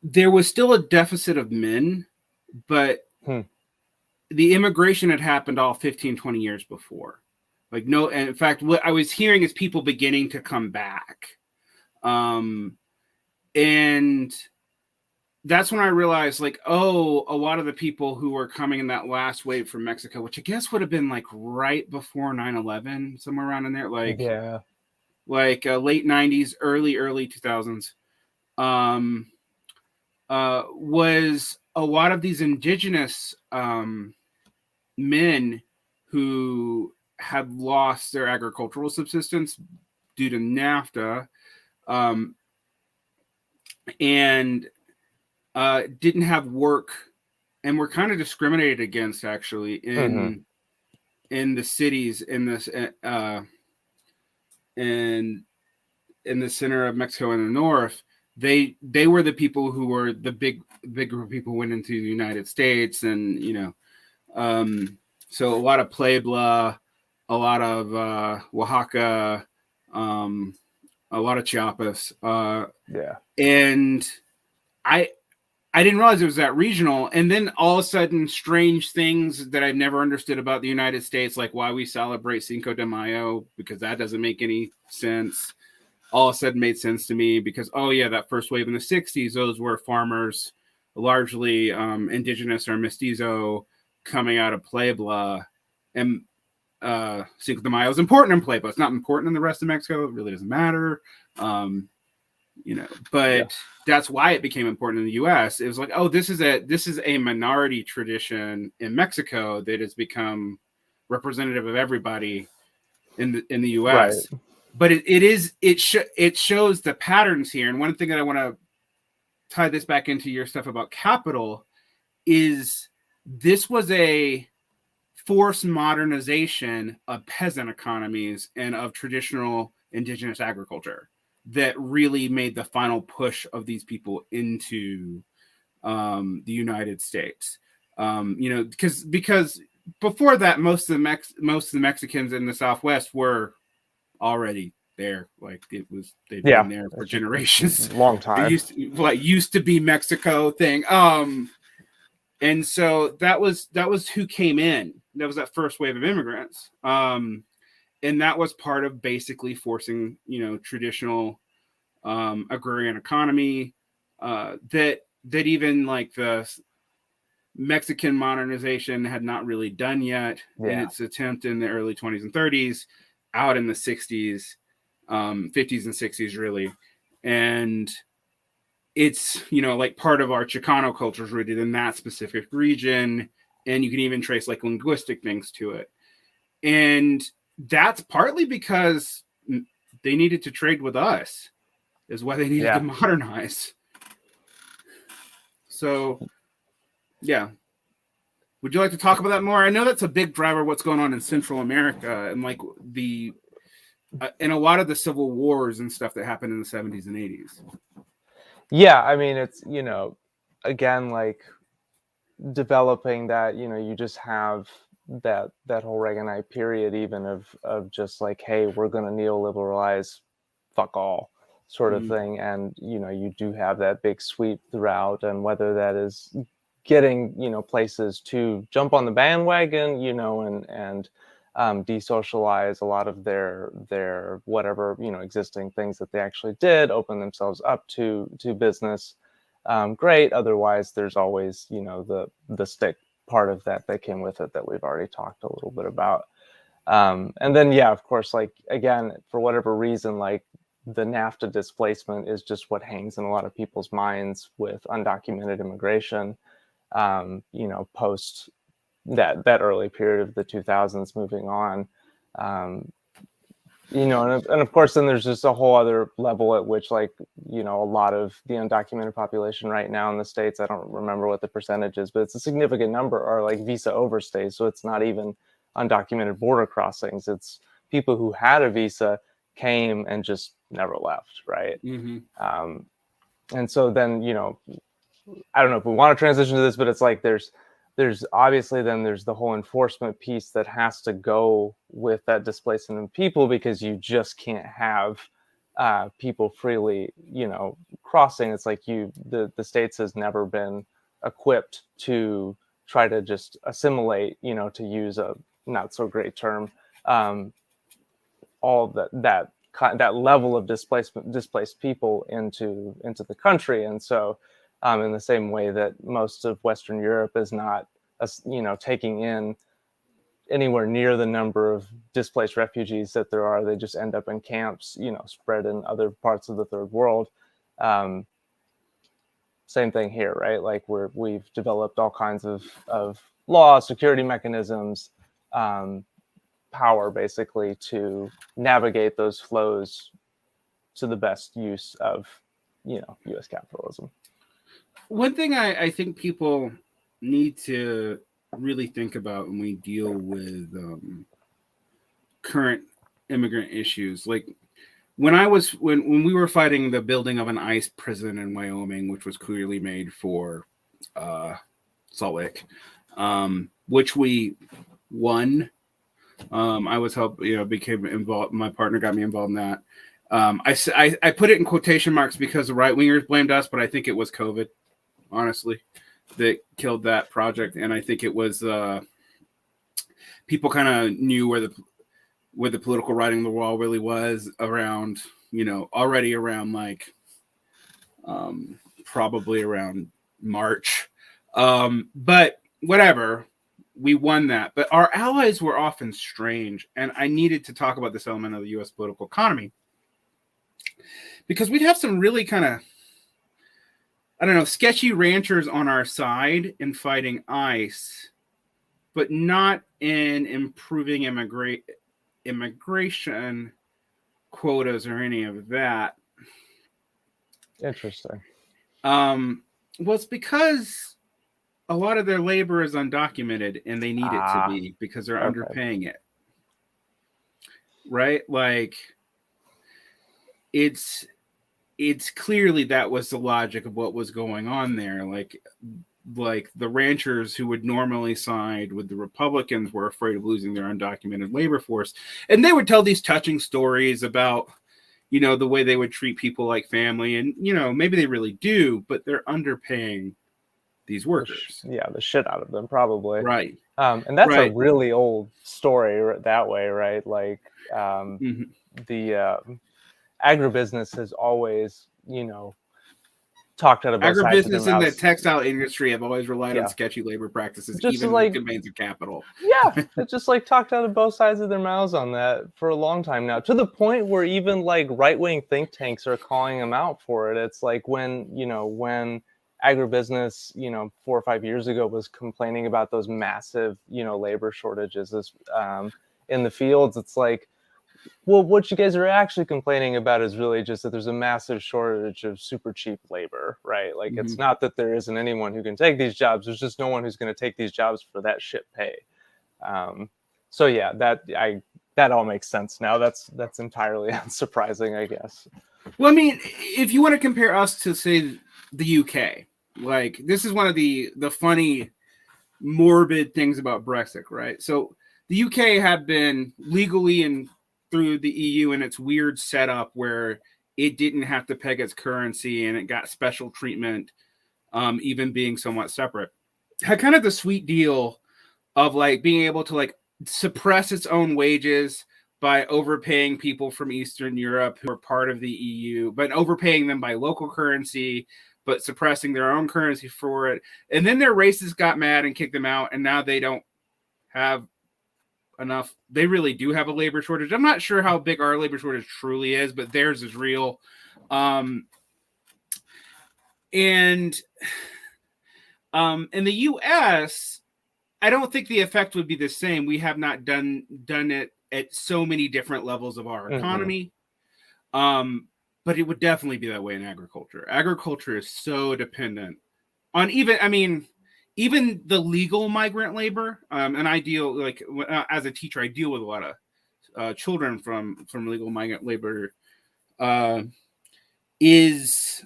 There was still a deficit of men, but the immigration had happened all 15, 20 years before. Like, no, and in fact, what I was hearing is people beginning to come back. And that's when I realized, like, a lot of the people who were coming in that last wave from Mexico, which I guess would have been like right before 9/11, somewhere around in there, like late 90s, early 2000s, was a lot of these indigenous men who had lost their agricultural subsistence due to NAFTA, and didn't have work, and were kind of discriminated against actually in the cities in this in the center of Mexico in the north. They were the people who were the big group of people who went into the United States, and so a lot of Puebla, a lot of Oaxaca, a lot of Chiapas, and I didn't realize it was that regional. And then all of a sudden, strange things that I've never understood about the United States, like why we celebrate Cinco de Mayo, because that doesn't make any sense. all of a sudden made sense to me because, oh yeah, that first wave in the 60s, those were farmers, largely indigenous or mestizo, coming out of Puebla. And Cinco de Mayo is important in Puebla. It's not important in the rest of Mexico. It really doesn't matter. But that's why it became important in the U.S. It was like, oh, this is a minority tradition in Mexico that has become representative of everybody in the U.S. Right. But it shows the patterns here. And one thing that I want to tie this back into your stuff about capital is this was a forced modernization of peasant economies and of traditional indigenous agriculture that really made the final push of these people into the United States. Because before that, most of the Mexicans in the Southwest were already there. Like they'd been there for generations, long time. It used to be Mexico thing. And so that was who came in. That was that first wave of immigrants. And that was part of basically forcing, traditional agrarian economy that even like the Mexican modernization had not really done yet in its attempt in the early 20s and 30s, out in the 60s, 50s and 60s, really. And it's, like part of our Chicano culture is rooted in that specific region. And you can even trace like linguistic things to it. And that's partly because they needed to trade with us, is why they needed to modernize. So, yeah. Would you like to talk about that more? I know that's a big driver of what's going on in Central America and like and a lot of the civil wars and stuff that happened in the 70s and 80s. Yeah, I mean, it's, again, like developing that, you just have that whole Reaganite period even of just like, hey, we're going to neoliberalize fuck all sort of thing. And, you do have that big sweep throughout, and whether that is getting, places to jump on the bandwagon, and desocialize a lot of their whatever, existing things that they actually did, open themselves up to business. Great. Otherwise, there's always, the stick part of that came with it that we've already talked a little bit about. And then, of course, like, again, for whatever reason, like the NAFTA displacement is just what hangs in a lot of people's minds with undocumented immigration, post that early period of the 2000s moving on. And of course, then there's just a whole other level at which, like, a lot of the undocumented population right now in the States, I don't remember what the percentage is, but it's a significant number, are like visa overstays. So it's not even undocumented border crossings. It's people who had a visa, came, and just never left, right? Mm-hmm. And so then, I don't know if we want to transition to this, but it's like there's obviously then there's the whole enforcement piece that has to go with that displacement of people, because you just can't have people freely, crossing. It's like the States has never been equipped to try to just assimilate, to use a not so great term, all that level of displaced people into the country. And so in the same way that most of Western Europe is not, taking in anywhere near the number of displaced refugees that there are. They just end up in camps, spread in other parts of the third world. Same thing here, right? Like we've developed all kinds of law, security mechanisms, power, basically, to navigate those flows to the best use of, U.S. capitalism. One thing I think people need to really think about when we deal with current immigrant issues, like when we were fighting the building of an ICE prison in Wyoming, which was clearly made for Salt Lake, which we won. I was became involved. My partner got me involved in that. I put it in quotation marks because the right wingers blamed us, but I think it was COVID, honestly, that killed that project. And I think it was people kind of knew where the political writing on the wall really was around already around probably around March. But whatever, we won that. But our allies were often strange, and I needed to talk about this element of the U.S. political economy because we'd have some really kind of, I don't know, sketchy ranchers on our side in fighting ICE, but not in improving immigration quotas or any of that. Interesting. Well, it's because a lot of their labor is undocumented and they need it to be because they're underpaying it. Right? Like, it's clearly that was the logic of what was going on there. Like the ranchers who would normally side with the Republicans were afraid of losing their undocumented labor force. And they would tell these touching stories about, the way they would treat people like family. And, maybe they really do, but they're underpaying these workers. The shit out of them, probably. Right. And that's a really old story that way, right? Like the agribusiness has always, talked out of both sides of their agribusiness and the mouths. textile industry have always relied on sketchy labor practices, just even with domains of capital. Yeah, it's just like talked out of both sides of their mouths on that for a long time now, to the point where even like right-wing think tanks are calling them out for it. It's like when agribusiness, 4 or 5 years ago was complaining about those massive, labor shortages in the fields. It's like, well, what you guys are actually complaining about is really just that there's a massive shortage of super cheap labor, right? Like, it's not that there isn't anyone who can take these jobs. There's just no one who's going to take these jobs for that shit pay. So yeah, that all makes sense now. That's entirely unsurprising, I guess. Well, I mean, if you want to compare us to, say, the UK, like, this is one of the funny, morbid things about Brexit, right? So the UK had been legally and through the EU in its weird setup where it didn't have to peg its currency and it got special treatment, even being somewhat separate. Had kind of the sweet deal of like being able to like suppress its own wages by overpaying people from Eastern Europe who are part of the EU, but overpaying them by local currency, but suppressing their own currency for it. And then their racists got mad and kicked them out, and now they don't have enough. They really do have a labor shortage. I'm not sure how big our labor shortage truly is, but theirs is real. And in the US, I don't think the effect would be the same. We have not done it at so many different levels of our economy. But it would definitely be that way in agriculture. Agriculture is so dependent on even the legal migrant labor. And I deal, like, as a teacher, I deal with a lot of children from legal migrant labor. Is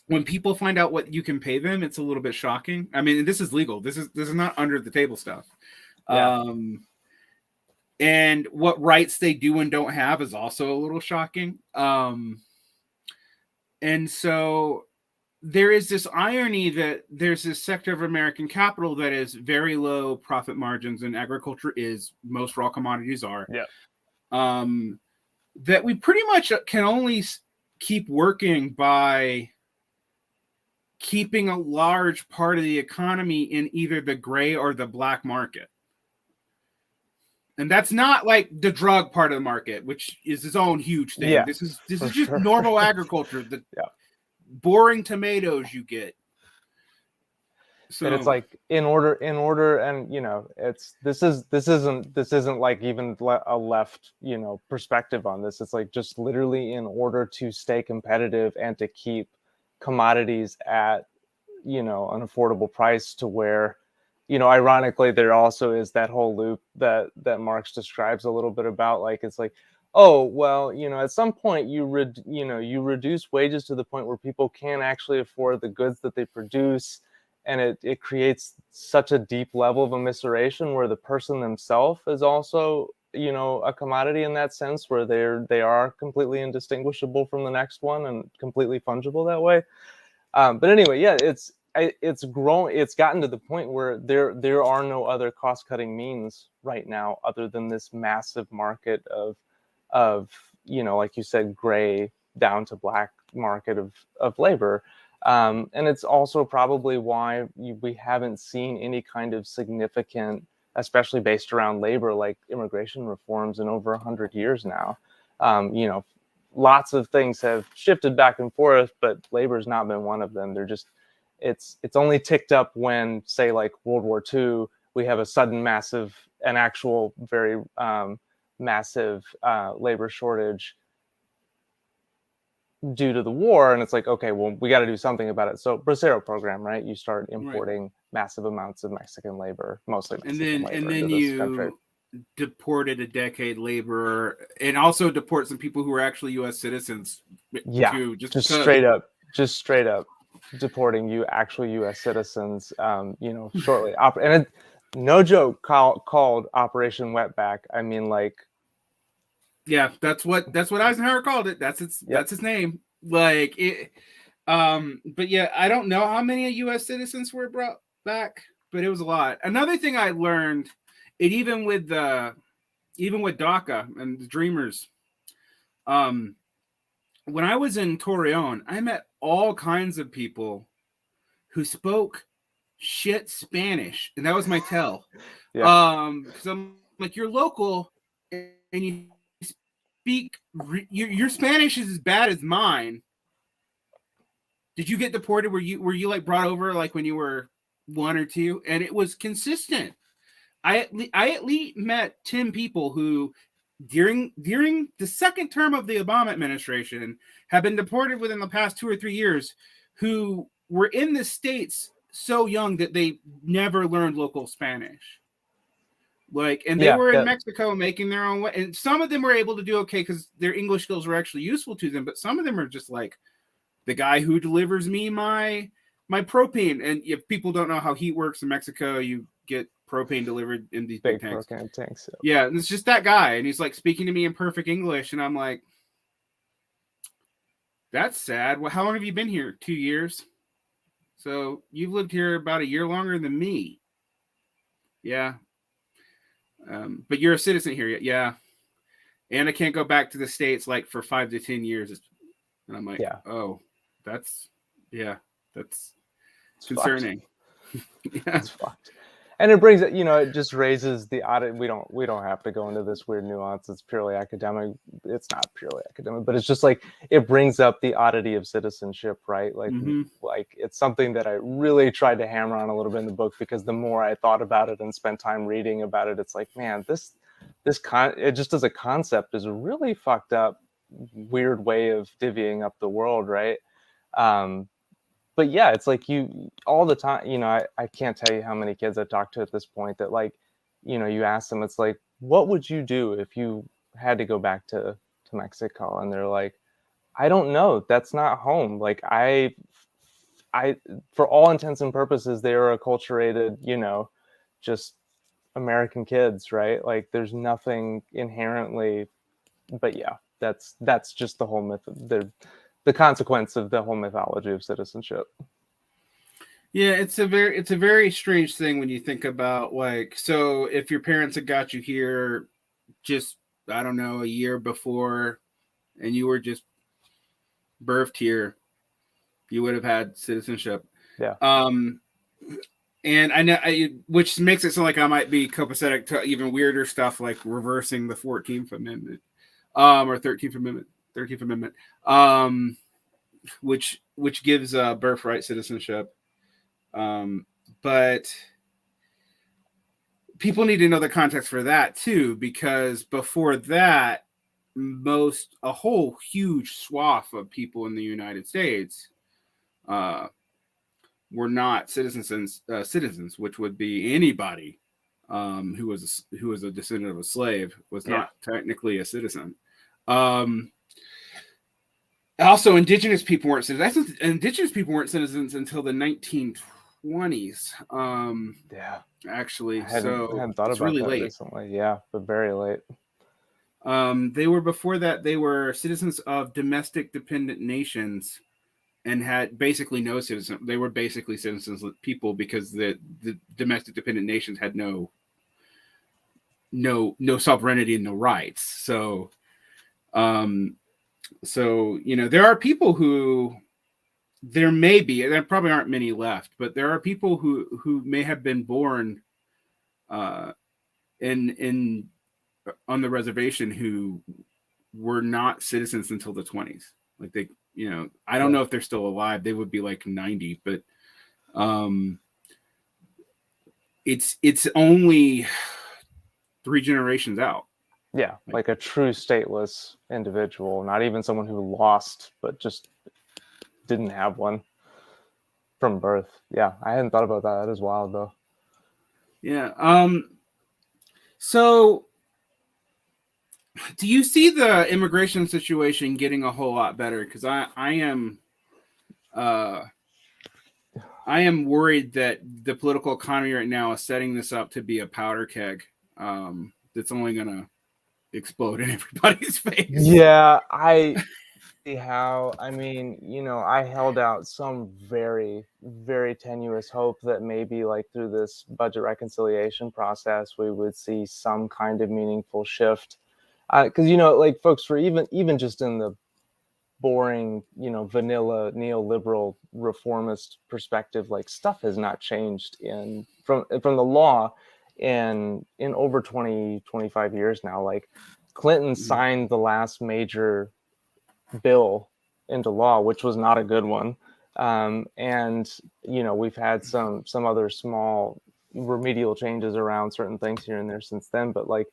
when people find out what you can pay them, it's a little bit shocking. I mean, this is legal. This is not under the table stuff. Yeah. And what rights they do and don't have is also a little shocking. And so there is this irony that there's this sector of American capital that is very low profit margins, and agriculture is, most raw commodities are. Yeah. That we pretty much can only keep working by keeping a large part of the economy in either the gray or the black market. And that's not like the drug part of the market, which is its own huge thing. Yeah, this is just normal agriculture. The boring tomatoes you get. So, and it's like in order, and this isn't like even a left perspective on this. It's like just literally in order to stay competitive and to keep commodities at an affordable price to where. Ironically, there also is that whole loop that Marx describes a little bit about. Like, it's like, oh, well, at some point you reduce wages to the point where people can't actually afford the goods that they produce. And it creates such a deep level of immiseration where the person themselves is also, a commodity in that sense, where they are completely indistinguishable from the next one and completely fungible that way. But anyway, yeah, it's grown. It's gotten to the point where there are no other cost-cutting means right now other than this massive market of like you said, gray down to black market of labor. And it's also probably why we haven't seen any kind of significant, especially based around labor, like immigration reforms in over 100 years now. Lots of things have shifted back and forth, but labor's not been one of them. It's only ticked up when, say, like World War II, we have a sudden an actual very massive labor shortage due to the war, and it's like, okay, well, we got to do something about it. So Bracero program, right? You start importing massive amounts of Mexican labor, mostly Mexican labor, and then into this country. Deported a decade laborer, and also deport some people who were actually U.S. citizens. Yeah, just straight up deporting actual U.S. citizens. Shortly and no joke, called Operation Wetback. I mean, like, yeah, that's what Eisenhower called it. That's its name. Like it. But yeah, I don't know how many U.S. citizens were brought back, but it was a lot. Another thing I learned, even with DACA and the Dreamers, when I was in Torreon, I met all kinds of people who spoke shit Spanish, and that was my tell. Because I'm like, you're local, and you speak your Spanish is as bad as mine. Did you get deported? Were you like brought over like when you were 1 or 2? And it was consistent. I at least met 10 people who during the second term of the Obama administration have been deported within the past 2 or 3 years, who were in the States so young that they never learned local Spanish. Like, and they were in Mexico making their own way. And some of them were able to do okay because their English skills were actually useful to them. But some of them are just like the guy who delivers me my propane. And if people don't know how heat works in Mexico, you get propane delivered in these big tanks. Propane tanks. Yeah, and it's just that guy. And he's like speaking to me in perfect English. And I'm like, that's sad. Well, how long have you been here? 2 years. So you've lived here about a year longer than me. Yeah. But you're a citizen here. Yeah. And I can't go back to the States like for 5 to 10 years. And I'm like, oh, that's concerning. It's fucked. And it brings it, it just raises the audit. We don't have to go into this weird nuance. It's purely academic. It's not purely academic, but it's just like, it brings up the oddity of citizenship, right? Like, like it's something that I really tried to hammer on a little bit in the book, because the more I thought about it and spent time reading about it, it's like, man, it just as a concept is a really fucked up, weird way of divvying up the world, right? But yeah, it's like you all the time, I can't tell you how many kids I've talked to at this point that, like, you ask them, it's like, what would you do if you had to go back to Mexico? And they're like, I don't know. That's not home. Like, I, for all intents and purposes, they are acculturated, just American kids, right? Like, there's nothing inherently, but yeah, that's just the whole myth. The consequence of the whole mythology of citizenship. Yeah, it's a very strange thing when you think about, like, so if your parents had got you here just, I don't know, a year before, and you were just birthed here, you would have had citizenship. Yeah. And I know, which makes it sound like I might be copacetic to even weirder stuff like reversing the 14th Amendment, or 13th Amendment, which gives birthright citizenship. But people need to know the context for that too, because before that, a whole huge swath of people in the United States were not citizens, which would be anybody who was a descendant of a slave was not technically a citizen. Also, indigenous people weren't citizens. Indigenous people weren't citizens until the 1920s. Actually, I hadn't thought about really that late. Recently. Yeah, but very late. They were, before that, they were citizens of domestic dependent nations and had basically no citizen. They were basically citizens people because the domestic dependent nations had no sovereignty and no rights. So So, there are people who, there probably aren't many left, but there are people who may have been born in on the reservation who were not citizens until the 20s. Like they, I don't know if they're still alive. They would be like 90, but it's only 3 generations out. Yeah, like a true stateless individual, not even someone who lost, but just didn't have one from birth. Yeah, I hadn't thought about that. That is wild, though. Yeah. So, do you see the immigration situation getting a whole lot better? Because I am worried that the political economy right now is setting this up to be a powder keg that's only going to explode in everybody's face. Yeah, I see how. I mean, I held out some very, very tenuous hope that maybe like through this budget reconciliation process, we would see some kind of meaningful shift. Because, like folks, for even just in the boring, vanilla neoliberal reformist perspective, like stuff has not changed from the law in over 25 years now. Like Clinton signed the last major bill into law, which was not a good one. And we've had some other small remedial changes around certain things here and there since then, but like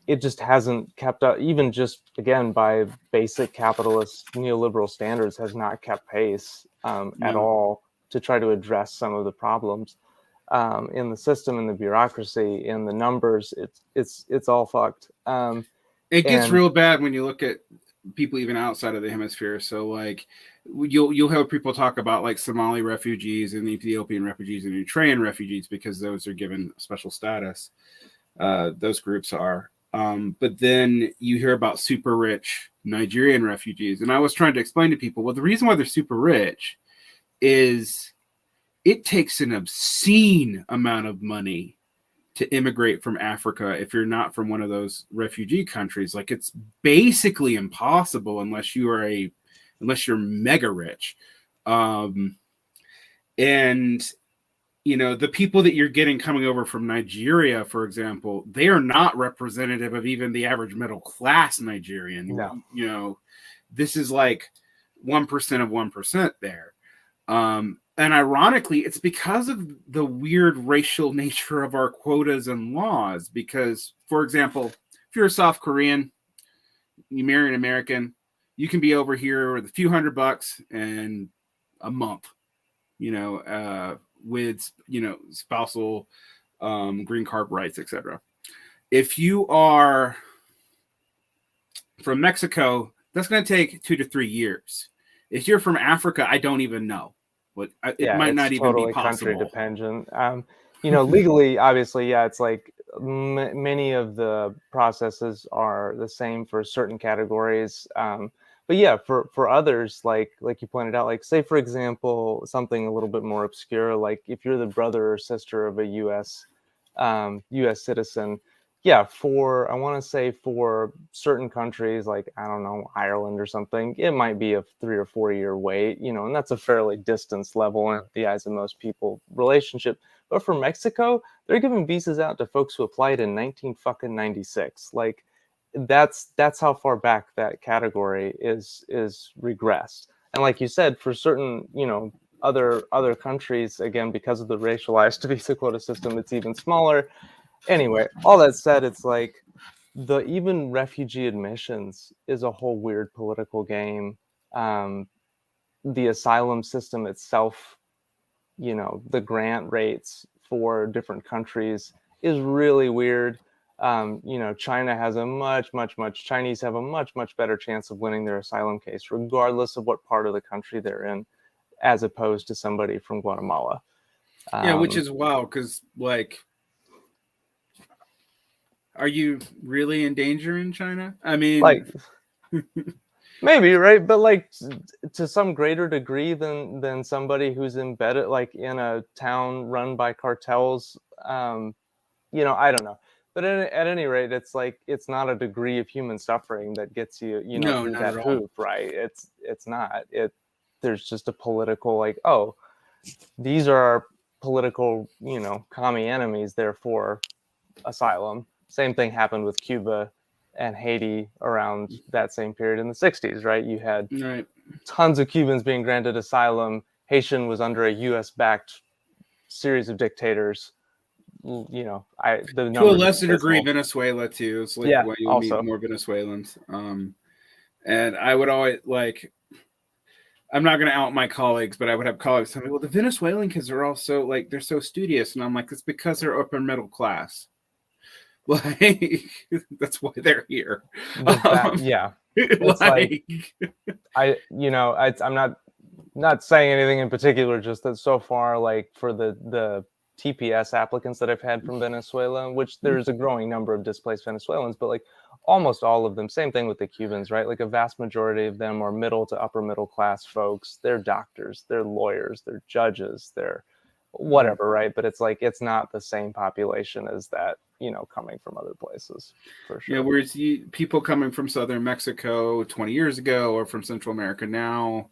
it just hasn't kept up, even just again by basic capitalist neoliberal standards, has not kept pace at all to try to address some of the problems in the system, in the bureaucracy, in the numbers. It's all fucked. It gets real bad when you look at people even outside of the hemisphere. So like you'll have people talk about like Somali refugees and Ethiopian refugees and Eritrean refugees because those are given special status. Those groups are. But then you hear about super rich Nigerian refugees. And I was trying to explain to people, well, the reason why they're super rich is it takes an obscene amount of money to immigrate from Africa if you're not from one of those refugee countries. Like it's basically impossible unless you're mega rich. And the people that you're getting coming over from Nigeria, for example, they are not representative of even the average middle class Nigerian. No. This is like 1% of 1% there. And ironically, it's because of the weird racial nature of our quotas and laws. Because, for example, if you're a South Korean, you marry an American, you can be over here with a few $100 and a month, with spousal green card rights, etc. If you are from Mexico, that's going to take 2 to 3 years. If you're from Africa, I don't even know. But it might not even totally be possible. Country dependent. Legally, obviously, it's like many of the processes are the same for certain categories. But yeah, for others, like you pointed out, like say for example, something a little bit more obscure, like if you're the brother or sister of a U.S. citizen, yeah, I want to say for certain countries, like I don't know, Ireland or something, it might be a 3 or 4 year wait, and that's a fairly distance level in the eyes of most people relationship. But for Mexico, they're giving visas out to folks who applied in 1996. Like that's how far back that category is regressed. And like you said, for certain other countries, again because of the racialized visa quota system, it's even smaller. Anyway, all that said, it's like even refugee admissions is a whole weird political game. The asylum system itself, the grant rates for different countries is really weird. China has Chinese have a much better chance of winning their asylum case, regardless of what part of the country they're in, as opposed to somebody from Guatemala. Yeah, which is wild because, like, are you really in danger in China? I mean, like, maybe, right? But like to some greater degree than somebody who's embedded like in a town run by cartels. I don't know. But at any rate, it's like, it's not a degree of human suffering that gets you, No, through not that at all. hoop, right? It's not. There's just a political, like, oh, these are our political, commie enemies, therefore asylum. Same thing happened with Cuba and Haiti around that same period in the 60s, right? You had Right. tons of Cubans being granted asylum. Haitian was under a US-backed series of dictators. The To a numbers are lesser degree, abysmal. Venezuela too. It's like Yeah, why you would meet also. more Venezuelans. And I would always like. I'm not going to out my colleagues, but I would have colleagues tell me, "Well, the Venezuelan kids are also like they're so studious," and I'm like, "It's because they're upper middle class. Like that's why they're here." Yeah, it's like, I'm not saying anything in particular, just that so far, like, for the TPS applicants that I've had from Venezuela, which there's a growing number of displaced Venezuelans, but like almost all of them, same thing with the Cubans, right? Like a vast majority of them are middle to upper middle class folks. They're doctors, they're lawyers, they're judges, they're whatever, right? But it's like, it's not the same population as that, coming from other places, for sure. Yeah, whereas people coming from southern Mexico 20 years ago or from Central America now,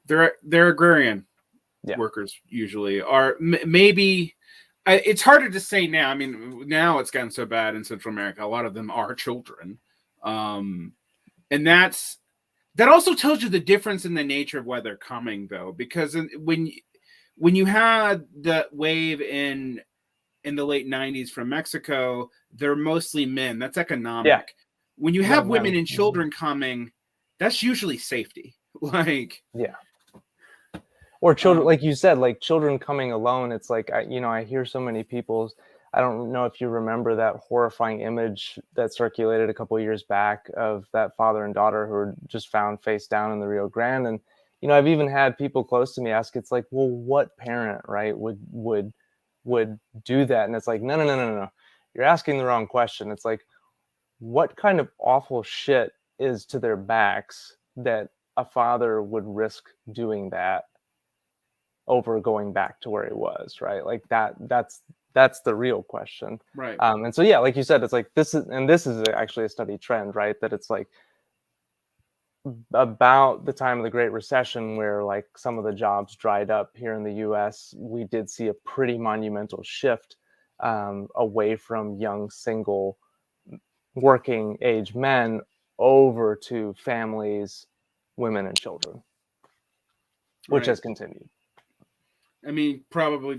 they're agrarian workers usually, are maybe. It's harder to say now. I mean, now it's gotten so bad in Central America. A lot of them are children, and that also tells you the difference in the nature of why they're coming, though, because when you had the wave in the late 90s from Mexico, they're mostly men. That's economic. Yeah. When you have women and children coming, that's usually safety. Like, yeah. Or children, like you said, like children coming alone. It's like, I hear so many people. I don't know if you remember that horrifying image that circulated a couple of years back of that father and daughter who were just found face down in the Rio Grande. And, I've even had people close to me ask, it's like, well, what parent, right, would do that? And it's like, no. You're asking the wrong question. It's like, what kind of awful shit is to their backs that a father would risk doing that over going back to where he was, right? Like that's the real question. right. And so, yeah, like you said, it's like this is actually a study trend, right? That it's like about the time of the Great Recession, where like some of the jobs dried up here in the US, we did see a pretty monumental shift away from young, single, working age men over to families, women, and children, which has continued. I mean, probably.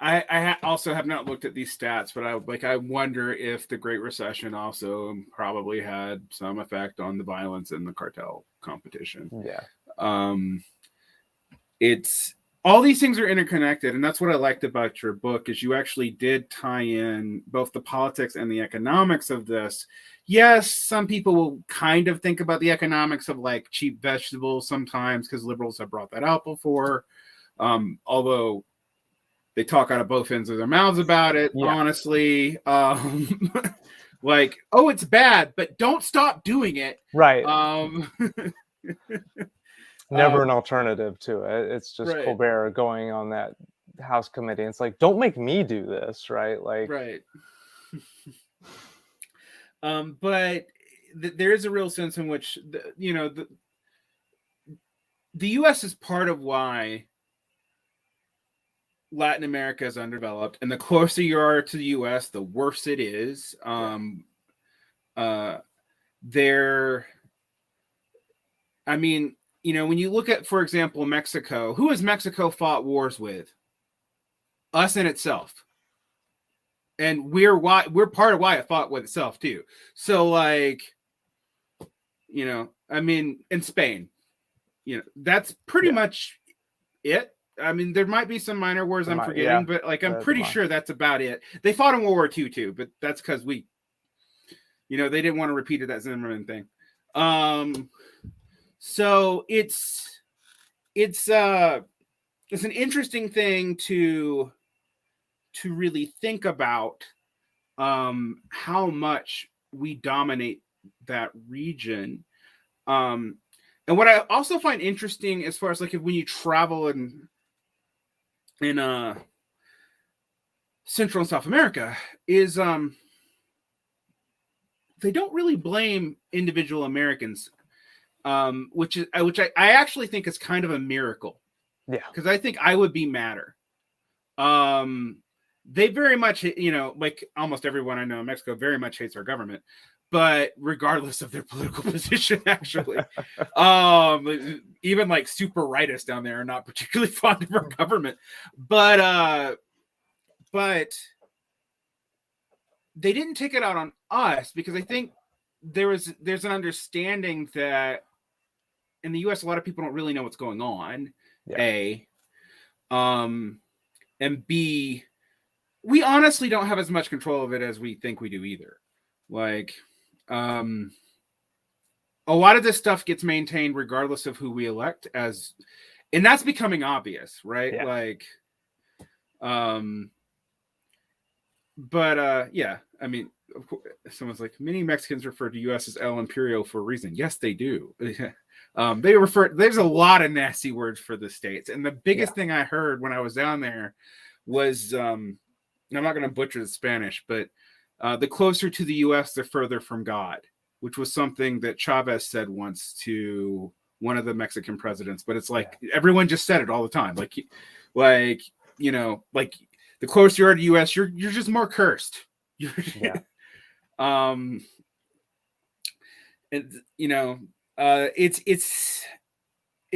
I also have not looked at these stats, but I wonder if the Great Recession also probably had some effect on the violence in the cartel competition. Yeah. It's all these things are interconnected, and that's what I liked about your book is you actually did tie in both the politics and the economics of this. Yes, some people will kind of think about the economics of like cheap vegetables sometimes because liberals have brought that out before. Although they talk out of both ends of their mouths about it, honestly. Like, oh, it's bad, but don't stop doing it. Right. Never an alternative to it. It's just Colbert going on that House committee. It's like, don't make me do this, right? Like, right. But there is a real sense in which the U.S. is part of why Latin America is underdeveloped, and the closer you are to the U.S., the worse it is. I mean, when you look at, for example, Mexico, who has Mexico fought wars with? Us and itself. And we're part of why it fought with itself too. So like, I mean, in Spain, that's pretty much it. I mean, there might be some minor wars I'm forgetting, but like, I'm pretty sure that's about it. They fought in World War II too, but that's because they didn't want to repeat that Zimmerman thing. So it's an interesting thing to really think about how much we dominate that region. And what I also find interesting as far as like when you travel in Central and South America is they don't really blame individual Americans, which I actually think is kind of a miracle. Yeah, because I think I would be madder. They very much, like almost everyone I know in Mexico very much hates our government, but regardless of their political position, actually, even like super rightists down there are not particularly fond of our government, but they didn't take it out on us because I think there's an understanding that in the U.S. a lot of people don't really know what's going on. Yeah. A, and B, we honestly don't have as much control of it as we think we do either. Like, a lot of this stuff gets maintained regardless of who we elect and that's becoming obvious, right? Yeah. Like, yeah, I mean, someone's like, many Mexicans refer to U.S. as El Imperio for a reason. Yes, they do. There's a lot of nasty words for the states. And the biggest thing I heard when I was down there was, I'm not going to butcher the Spanish, but the closer to the U.S., the further from God, which was something that Chavez said once to one of the Mexican presidents. But it's like, everyone just said it all the time. Like, the closer you are to the U.S., you're just more cursed. And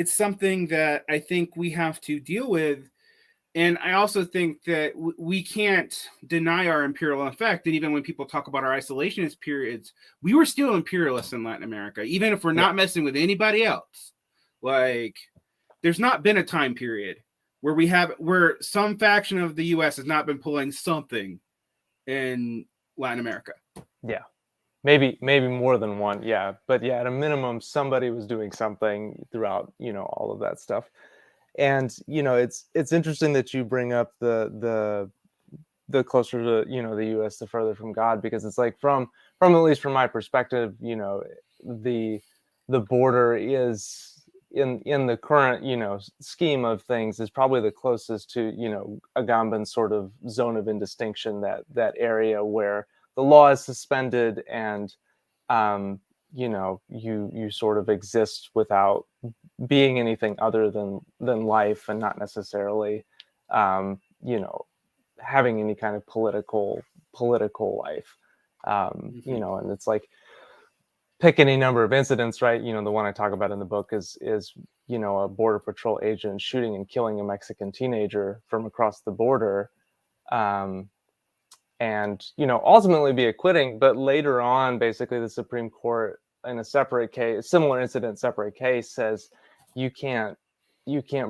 it's something that I think we have to deal with. And I also think that we can't deny our imperial effect. And even when people talk about our isolationist periods, we were still imperialists in Latin America, even if we're not messing with anybody else. Like, there's not been a time period where some faction of the U.S. has not been pulling something in Latin America. Yeah. Maybe more than one. Yeah. But yeah, at a minimum, somebody was doing something throughout, all of that stuff. And, it's interesting that you bring up the closer to, the U.S., the further from God, because it's like from at least from my perspective, the border is in the current, scheme of things is probably the closest to, Agamben's sort of zone of indistinction, that area where the law is suspended and, you sort of exist without being anything other than life, and not necessarily, having any kind of political life, and it's like, pick any number of incidents, right? The one I talk about in the book is a border patrol agent shooting and killing a Mexican teenager from across the border, and ultimately be acquitting. But later on, basically, the Supreme Court, in a separate case, similar incident, separate case, says you can't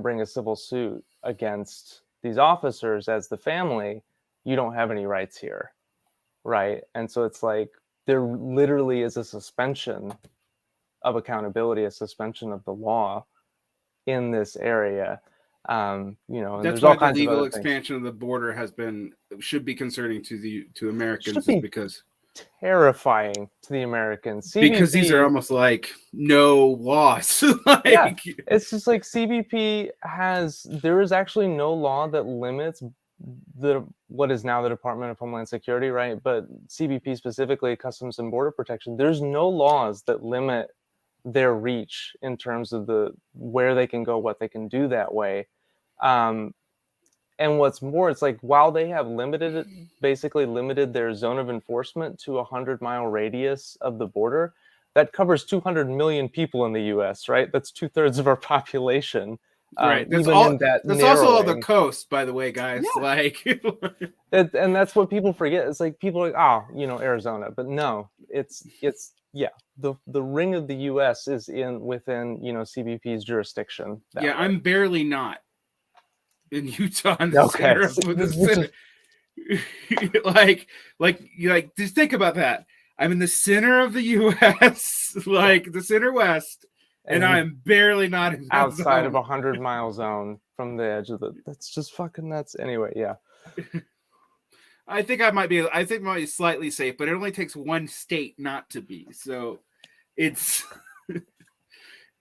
bring a civil suit against these officers as the family. You don't have any rights here, right? And so it's like, there literally is a suspension of accountability, a suspension of the law in this area. And that's there's why all kinds the legal of expansion of the border should be concerning to Americans, be because terrifying to the Americans. Because these are almost like no laws. It's just like there is actually no law that limits what is now the Department of Homeland Security, right? But CBP specifically, Customs and Border Protection, there's no laws that limit their reach in terms of where they can go, what they can do that way. And what's more, it's like, while they have basically limited their zone of enforcement to 100-mile radius of the border, that covers 200 million people in the U.S., right? That's 2/3 of our population. Right. That's that's also all the coast, by the way, guys. Yeah. Like, and that's what people forget. It's like, people are like, Arizona, but no, it's the ring of the U.S. is within CBP's jurisdiction. I'm barely not in Utah in the center of the center. like just think about that. I'm in the center of the U.S., like the center west, and I'm barely not in outside of 100-mile zone from the edge of that's just fucking nuts. Anyway, yeah. I think I might be slightly safe, but it only takes one state not to be. So it's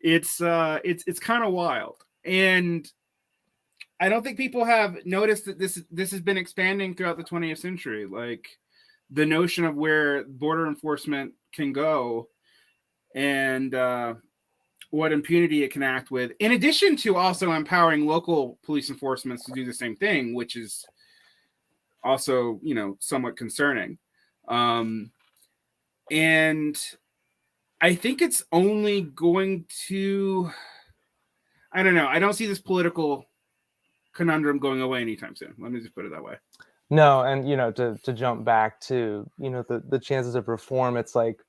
it's kind of wild. And I don't think people have noticed that this has been expanding throughout the 20th century. Like the notion of where border enforcement can go and what impunity it can act with, in addition to also empowering local police enforcement to do the same thing, which is also, somewhat concerning. And I think it's only going to, I don't know. I don't see this political conundrum going away anytime soon. Let me just put it that way. No, and to jump back to the chances of reform, it's like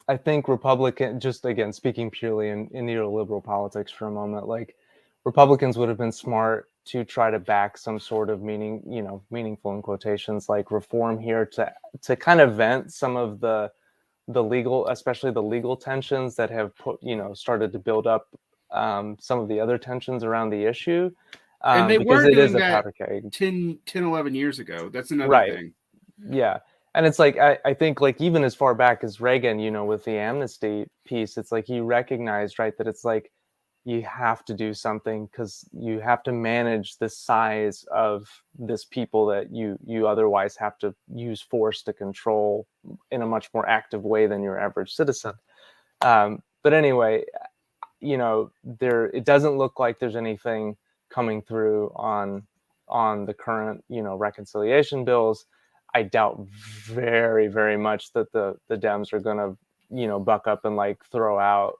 I think Republican, just again speaking purely in neoliberal politics for a moment, like Republicans would have been smart to try to back some sort of meaningful in quotations, like reform here to kind of vent some of the legal, especially the legal tensions that have started to build up some of the other tensions around the issue. And they because were it doing is a that powder keg. 10, 11 years ago. That's another Right. thing. Yeah. And it's like, I think like even as far back as Reagan, with the amnesty piece, it's like he recognized, right, that it's like you have to do something because you have to manage the size of this people that you otherwise have to use force to control in a much more active way than your average citizen. But anyway, it doesn't look like there's anything coming through on the current, reconciliation bills. I doubt very, very much that the Dems are going to, buck up and like throw out.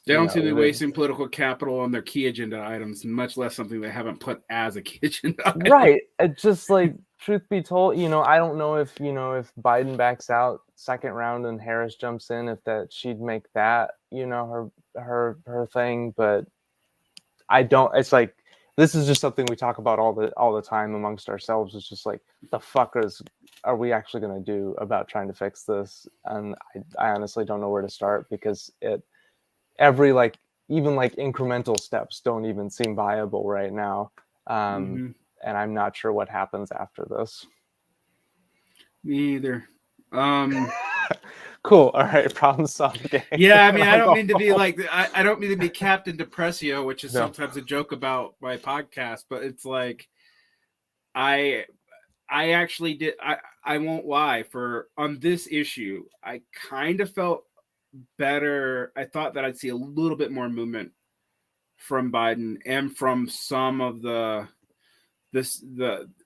They don't seem to be wasting political capital on their key agenda items, much less something they haven't put as a key agenda item. Right. It's just like, truth be told, I don't know if Biden backs out second round and Harris jumps in, if she'd make that, her thing. But I don't. It's like, this is just something we talk about all the time amongst ourselves. It's just like, the fuckers are we actually going to do about trying to fix this? And I honestly don't know where to start, because every even incremental steps don't even seem viable right now. And I'm not sure what happens after this. Me either. Cool. All right. Problem solved. Yeah, I mean, I don't mean to be like, I don't mean to be Captain Depressio, which is sometimes a joke about my podcast, but it's like, I actually did. I won't lie, on this issue, I kind of felt better. I thought that I'd see a little bit more movement from Biden and from some of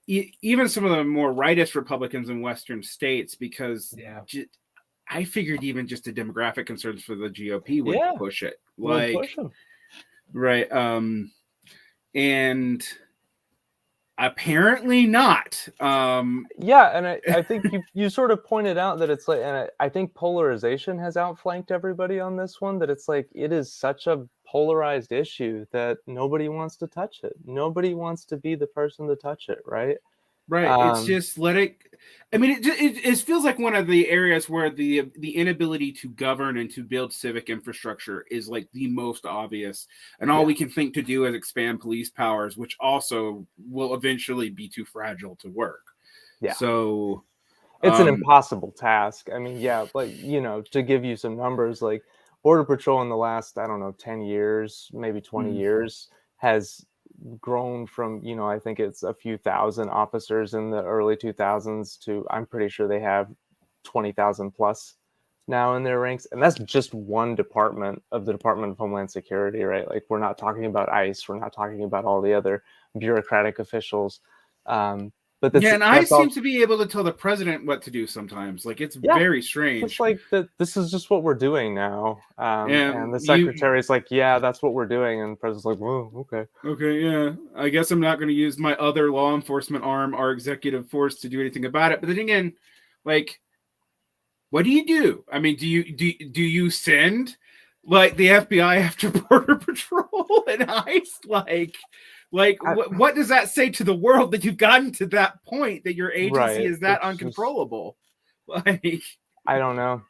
even some of the more rightist Republicans in Western states, because I figured even just the demographic concerns for the GOP would push it. Like, right. And apparently not. And I think you sort of pointed out that it's like, and I think polarization has outflanked everybody on this one, that it's like, it is such a polarized issue that nobody wants to touch it. Nobody wants to be the person to touch it, right? Right. It's just it feels like one of the areas where the inability to govern and to build civic infrastructure is like the most obvious. And all we can think to do is expand police powers, which also will eventually be too fragile to work. Yeah. So it's an impossible task. I mean, to give you some numbers, like Border Patrol in the last, 10 years, maybe 20 years, has grown from, I think it's a few thousand officers in the early 2000s to, I'm pretty sure they have 20,000 plus now in their ranks. And that's just one department of the Department of Homeland Security, right? Like, we're not talking about ICE. We're not talking about all the other bureaucratic officials. But and ICE seems to be able to tell the president what to do sometimes. Like, it's very strange. It's like this is just what we're doing now. And the secretary's like, yeah, that's what we're doing. And the president's like, well, okay. Okay, yeah. I guess I'm not going to use my other law enforcement arm, our executive force, to do anything about it. But then again, like, what do you do? I mean, do you send like the FBI after Border Patrol and ICE? What does that say to the world that you've gotten to that point, that your agency is that uncontrollable? Like, I don't know.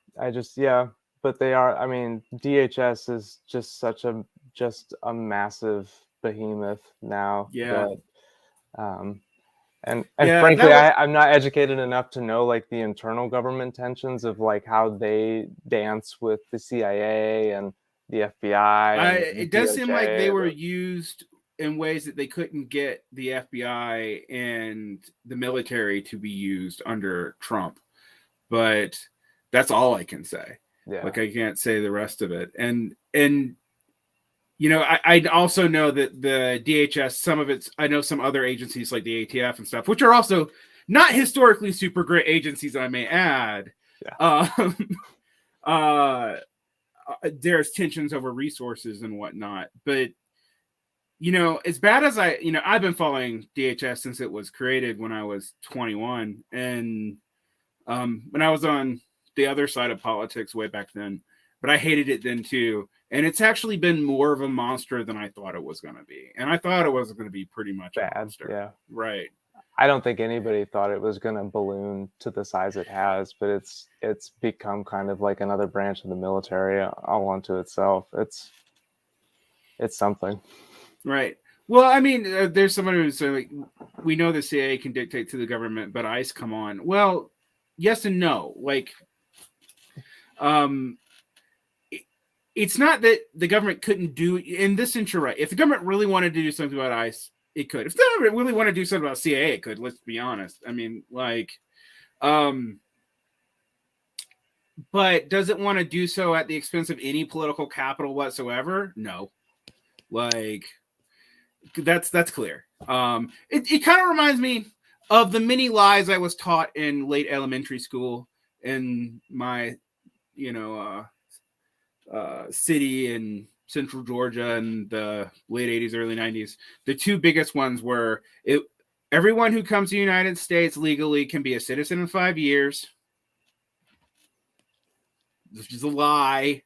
But they are. I mean, DHS is just such a massive behemoth now. Yeah. And frankly, I'm not educated enough to know like the internal government tensions of like how they dance with the CIA and the FBI and It does seem like they DOJ, were used in ways that they couldn't get the FBI and the military to be used under Trump. But that's all I can say. Yeah. Like, I can't say the rest of it. And you know, I also know that the DHS, some of it's, I know some other agencies like the ATF and stuff, which are also not historically super great agencies, I may add. Yeah. There's tensions over resources and whatnot. But, you know, as bad as I've been following DHS since it was created when I was 21. And when I was on the other side of politics way back then, but I hated it then too. And it's actually been more of a monster than I thought it was going to be. And I thought it was going to be pretty much bad. A monster. Yeah. Right. I don't think anybody thought it was going to balloon to the size it has, but it's become kind of like another branch of the military all unto itself. It's something. Right. Well, I mean, there's someone who's like, we know the CIA can dictate to the government, but ICE, come on. Well, yes and no. Like, it's not that the government couldn't do, in this sense, you're right. If the government really wanted to do something about ICE, it could. If the government really wanted to do something about CIA, it could. Let's be honest. I mean, like, but does it want to do so at the expense of any political capital whatsoever? No. Like, that's clear. It kind of reminds me of the many lies I was taught in late elementary school in my, city in central Georgia in the late 80s, early 90s. The two biggest ones were everyone who comes to the United States legally can be a citizen in 5 years, which is a lie.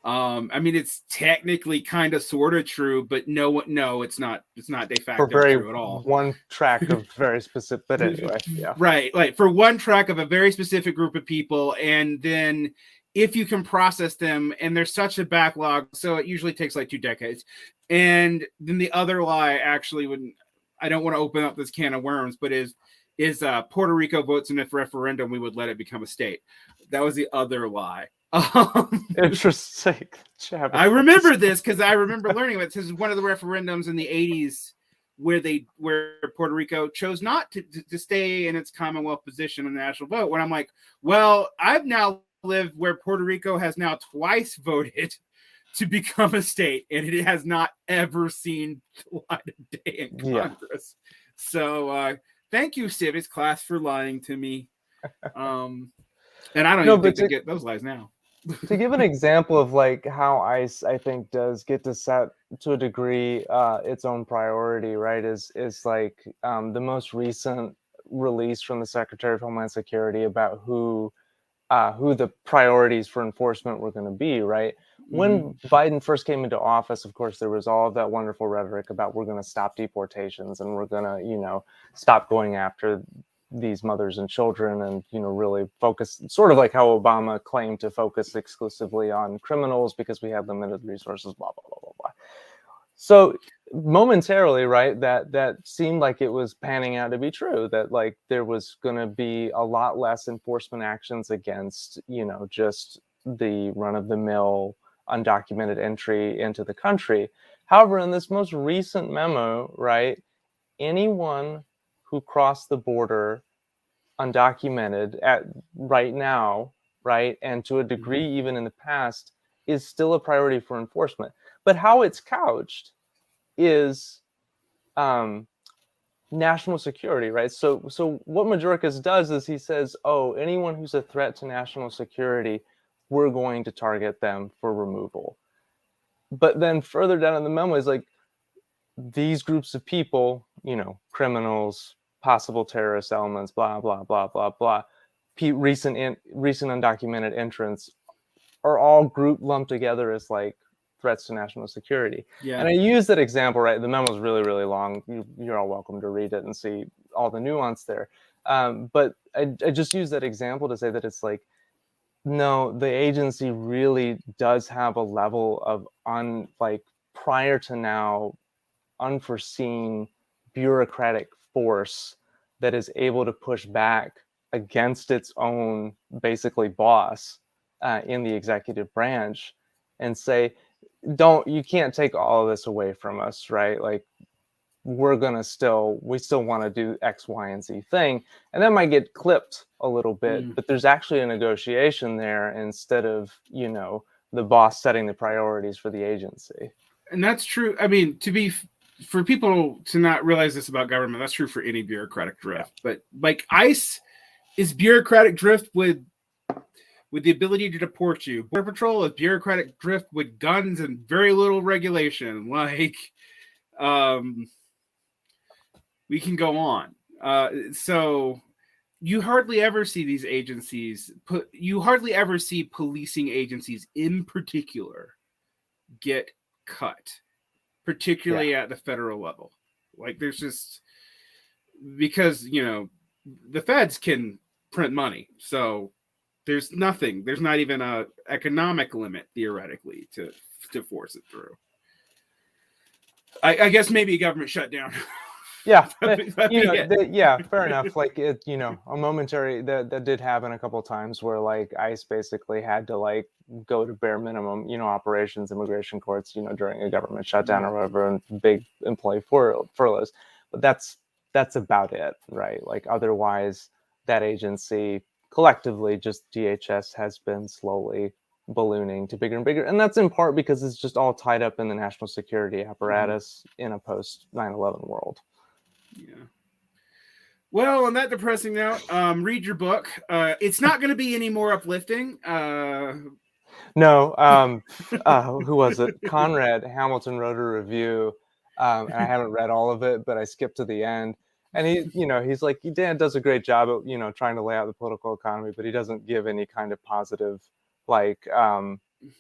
I mean, it's technically kind of sort of true, but no, it's not de facto true at all. One track of very specific, but anyway, yeah. Right. Like for one track of a very specific group of people. And then if you can process them, and there's such a backlog, so it usually takes like 2 decades. And then the other lie actually I don't want to open up this can of worms, but is Puerto Rico votes in a referendum, we would let it become a state. That was the other lie. Interesting. I remember this because I remember learning it. This is one of the referendums in the 80s where Puerto Rico chose not to stay in its Commonwealth position in the national vote. When I'm like, well, I've now lived where Puerto Rico has now twice voted to become a state, and it has not ever seen the light of day in Congress. Yeah. So thank you, civics class, for lying to me. And I don't even think they get those lies now. To give an example of like how ICE, I think, does get to set to a degree its own priority, right? Is like the most recent release from the Secretary of Homeland Security about who the priorities for enforcement were going to be, right? When Biden first came into office, of course, there was all of that wonderful rhetoric about we're going to stop deportations and we're going to, stop going after these mothers and children and, really focus, sort of like how Obama claimed to focus exclusively on criminals because we have limited resources, blah, blah, blah, blah, blah. So momentarily, right, that seemed like it was panning out to be true, that like there was going to be a lot less enforcement actions against, just the run-of-the-mill undocumented entry into the country. However, in this most recent memo, right, anyone who crossed the border undocumented right now, right, and to a degree even in the past, is still a priority for enforcement. But how it's couched is national security, right? So what Mayorkas does is he says, oh, anyone who's a threat to national security, we're going to target them for removal. But then further down in the memo is like, these groups of people, criminals, possible terrorist elements, blah, blah, blah, blah, blah, recent undocumented entrants are all lumped together as like threats to national security. Yeah. And I use that example, right? The memo is really, really long. You're all welcome to read it and see all the nuance there. But I just use that example to say that it's like, no, the agency really does have a level of prior to now unforeseen bureaucratic force that is able to push back against its own basically boss in the executive branch and say, you can't take all of this away from us, right? Like, we still want to do X, Y, and Z thing, and that might get clipped a little bit, but there's actually a negotiation there instead of, the boss setting the priorities for the agency. And that's true. I mean, for people to not realize this about government, that's true for any bureaucratic drift. But like ICE is bureaucratic drift with the ability to deport you. Border Patrol is bureaucratic drift with guns and very little regulation. Like, we can go on. So you hardly ever see these agencies you hardly ever see policing agencies in particular get cut, particularly at the federal level. Like, there's just, because, the feds can print money. So there's not even a economic limit theoretically to force it through. I guess maybe a government shutdown. Yeah, fair enough. Like, a momentary that did happen a couple of times where like ICE basically had to like go to bare minimum, operations, immigration courts, during a government shutdown or whatever, and big employee furloughs. But that's about it, right? Like, otherwise, that agency collectively, just DHS, has been slowly ballooning to bigger and bigger, and that's in part because it's just all tied up in the national security apparatus in a post 9/11 world. Yeah. Well, on that depressing note, read your book. It's not going to be any more uplifting. No. Who was it? Conrad Hamilton wrote a review, and I haven't read all of it, but I skipped to the end. And he's like, Dan does a great job at, trying to lay out the political economy, but he doesn't give any kind of positive, like,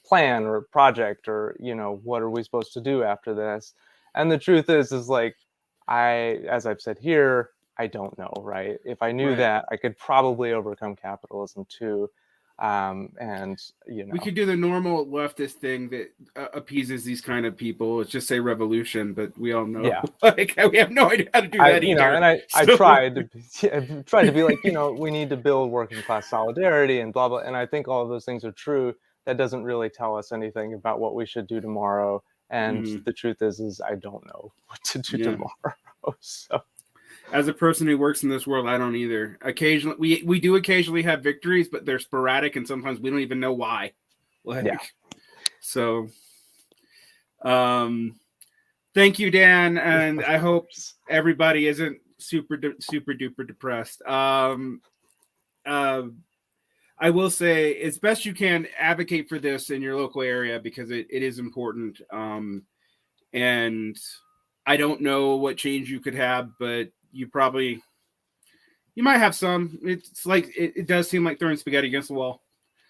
plan or project or, what are we supposed to do after this? And the truth is like, as I've said here, I don't know, right? If I knew that, I could probably overcome capitalism too. And we could do the normal leftist thing that appeases these kind of people. It's just say revolution, but we all know, like, we have no idea how to do that either. And I tried to be like, we need to build working class solidarity and blah blah. And I think all of those things are true. That doesn't really tell us anything about what we should do tomorrow. And the truth is I don't know what to do tomorrow. So, as a person who works in this world, I don't either. Occasionally, we do occasionally have victories, but they're sporadic, and sometimes we don't even know why. So, thank you, Dan, and I hope everybody isn't super duper depressed. I will say, as best you can, advocate for this in your local area because it is important. And I don't know what change you could have, but you might have some. It's like, it does seem like throwing spaghetti against the wall.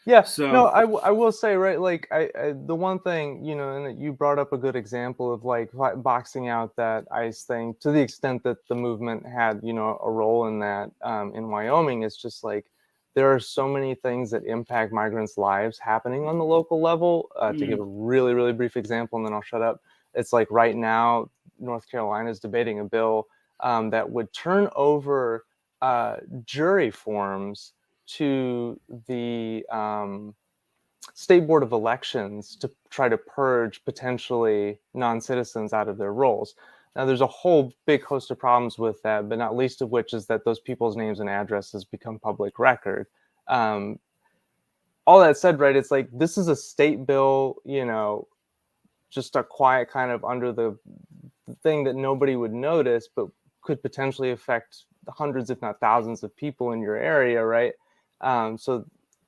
Yeah. So no, I will say, right, like, I the one thing, and you brought up a good example of like boxing out that ICE thing to the extent that the movement had, a role in that in Wyoming. Is just like, there are so many things that impact migrants' lives happening on the local level. To give a really, really brief example, and then I'll shut up. It's like right now, North Carolina is debating a bill that would turn over jury forms to the State Board of Elections to try to purge potentially non-citizens out of their roles. Now, there's a whole big host of problems with that, but not least of which is that those people's names and addresses become public record. All that said, right, it's like, this is a state bill, just a quiet kind of under the thing that nobody would notice, but could potentially affect hundreds, if not thousands of people in your area, right? So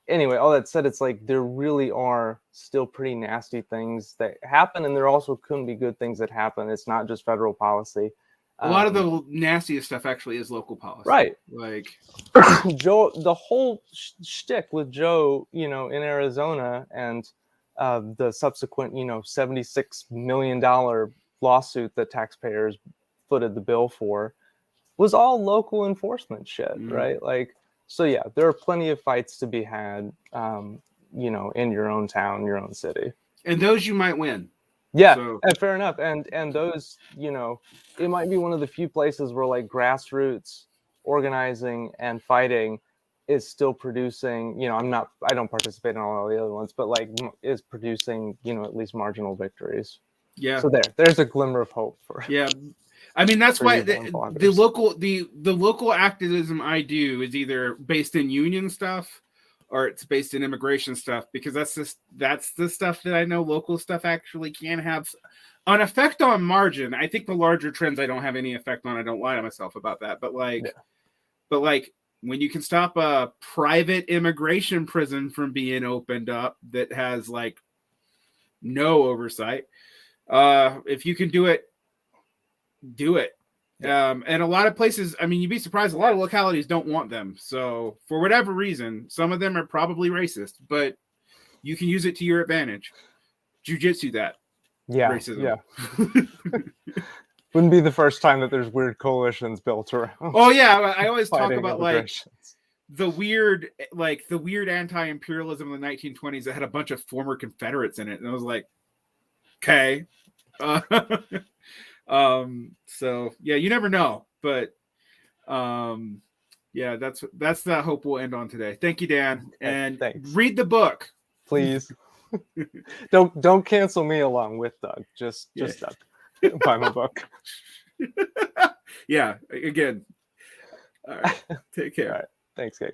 anyway, all that said, it's like, there really are still pretty nasty things that happen, and there also couldn't be good things that happen. It's not just federal policy. A lot of the nastiest stuff actually is local policy. Right. Like Joe, the whole shtick with Joe, in Arizona, and the subsequent, $76 million lawsuit that taxpayers footed the bill for, was all local enforcement shit, right? Like, so yeah, there are plenty of fights to be had, in your own town, your own city. And those you might win. Yeah, so. And fair enough. And those, it might be one of the few places where like grassroots organizing and fighting is still producing, I don't participate in all the other ones, but like is producing, at least marginal victories. Yeah. So there's a glimmer of hope for. Yeah. I mean, that's why the local activism I do is either based in union stuff or it's based in immigration stuff, because that's the stuff that I know local stuff actually can have an effect on margin. I think the larger trends I don't have any effect on. I don't lie to myself about that. But like when you can stop a private immigration prison from being opened up that has like no oversight, if you can do it, do it. And a lot of places, I mean, you'd be surprised, a lot of localities don't want them. So for whatever reason, some of them are probably racist, but you can use it to your advantage. Jiu-jitsu that. Yeah. Racism. Yeah. Wouldn't be the first time that there's weird coalitions built around. Oh yeah. I always talk about like the weird anti-imperialism in the 1920s that had a bunch of former Confederates in it. And I was like, okay. So yeah, you never know, but yeah, that's the hope we'll end on today. Thank you, Dan, and thanks. Read the book, please. don't cancel me along with Doug. Just Doug. Buy my book. Yeah, again. All right. Take care. All right. Thanks, Gabe.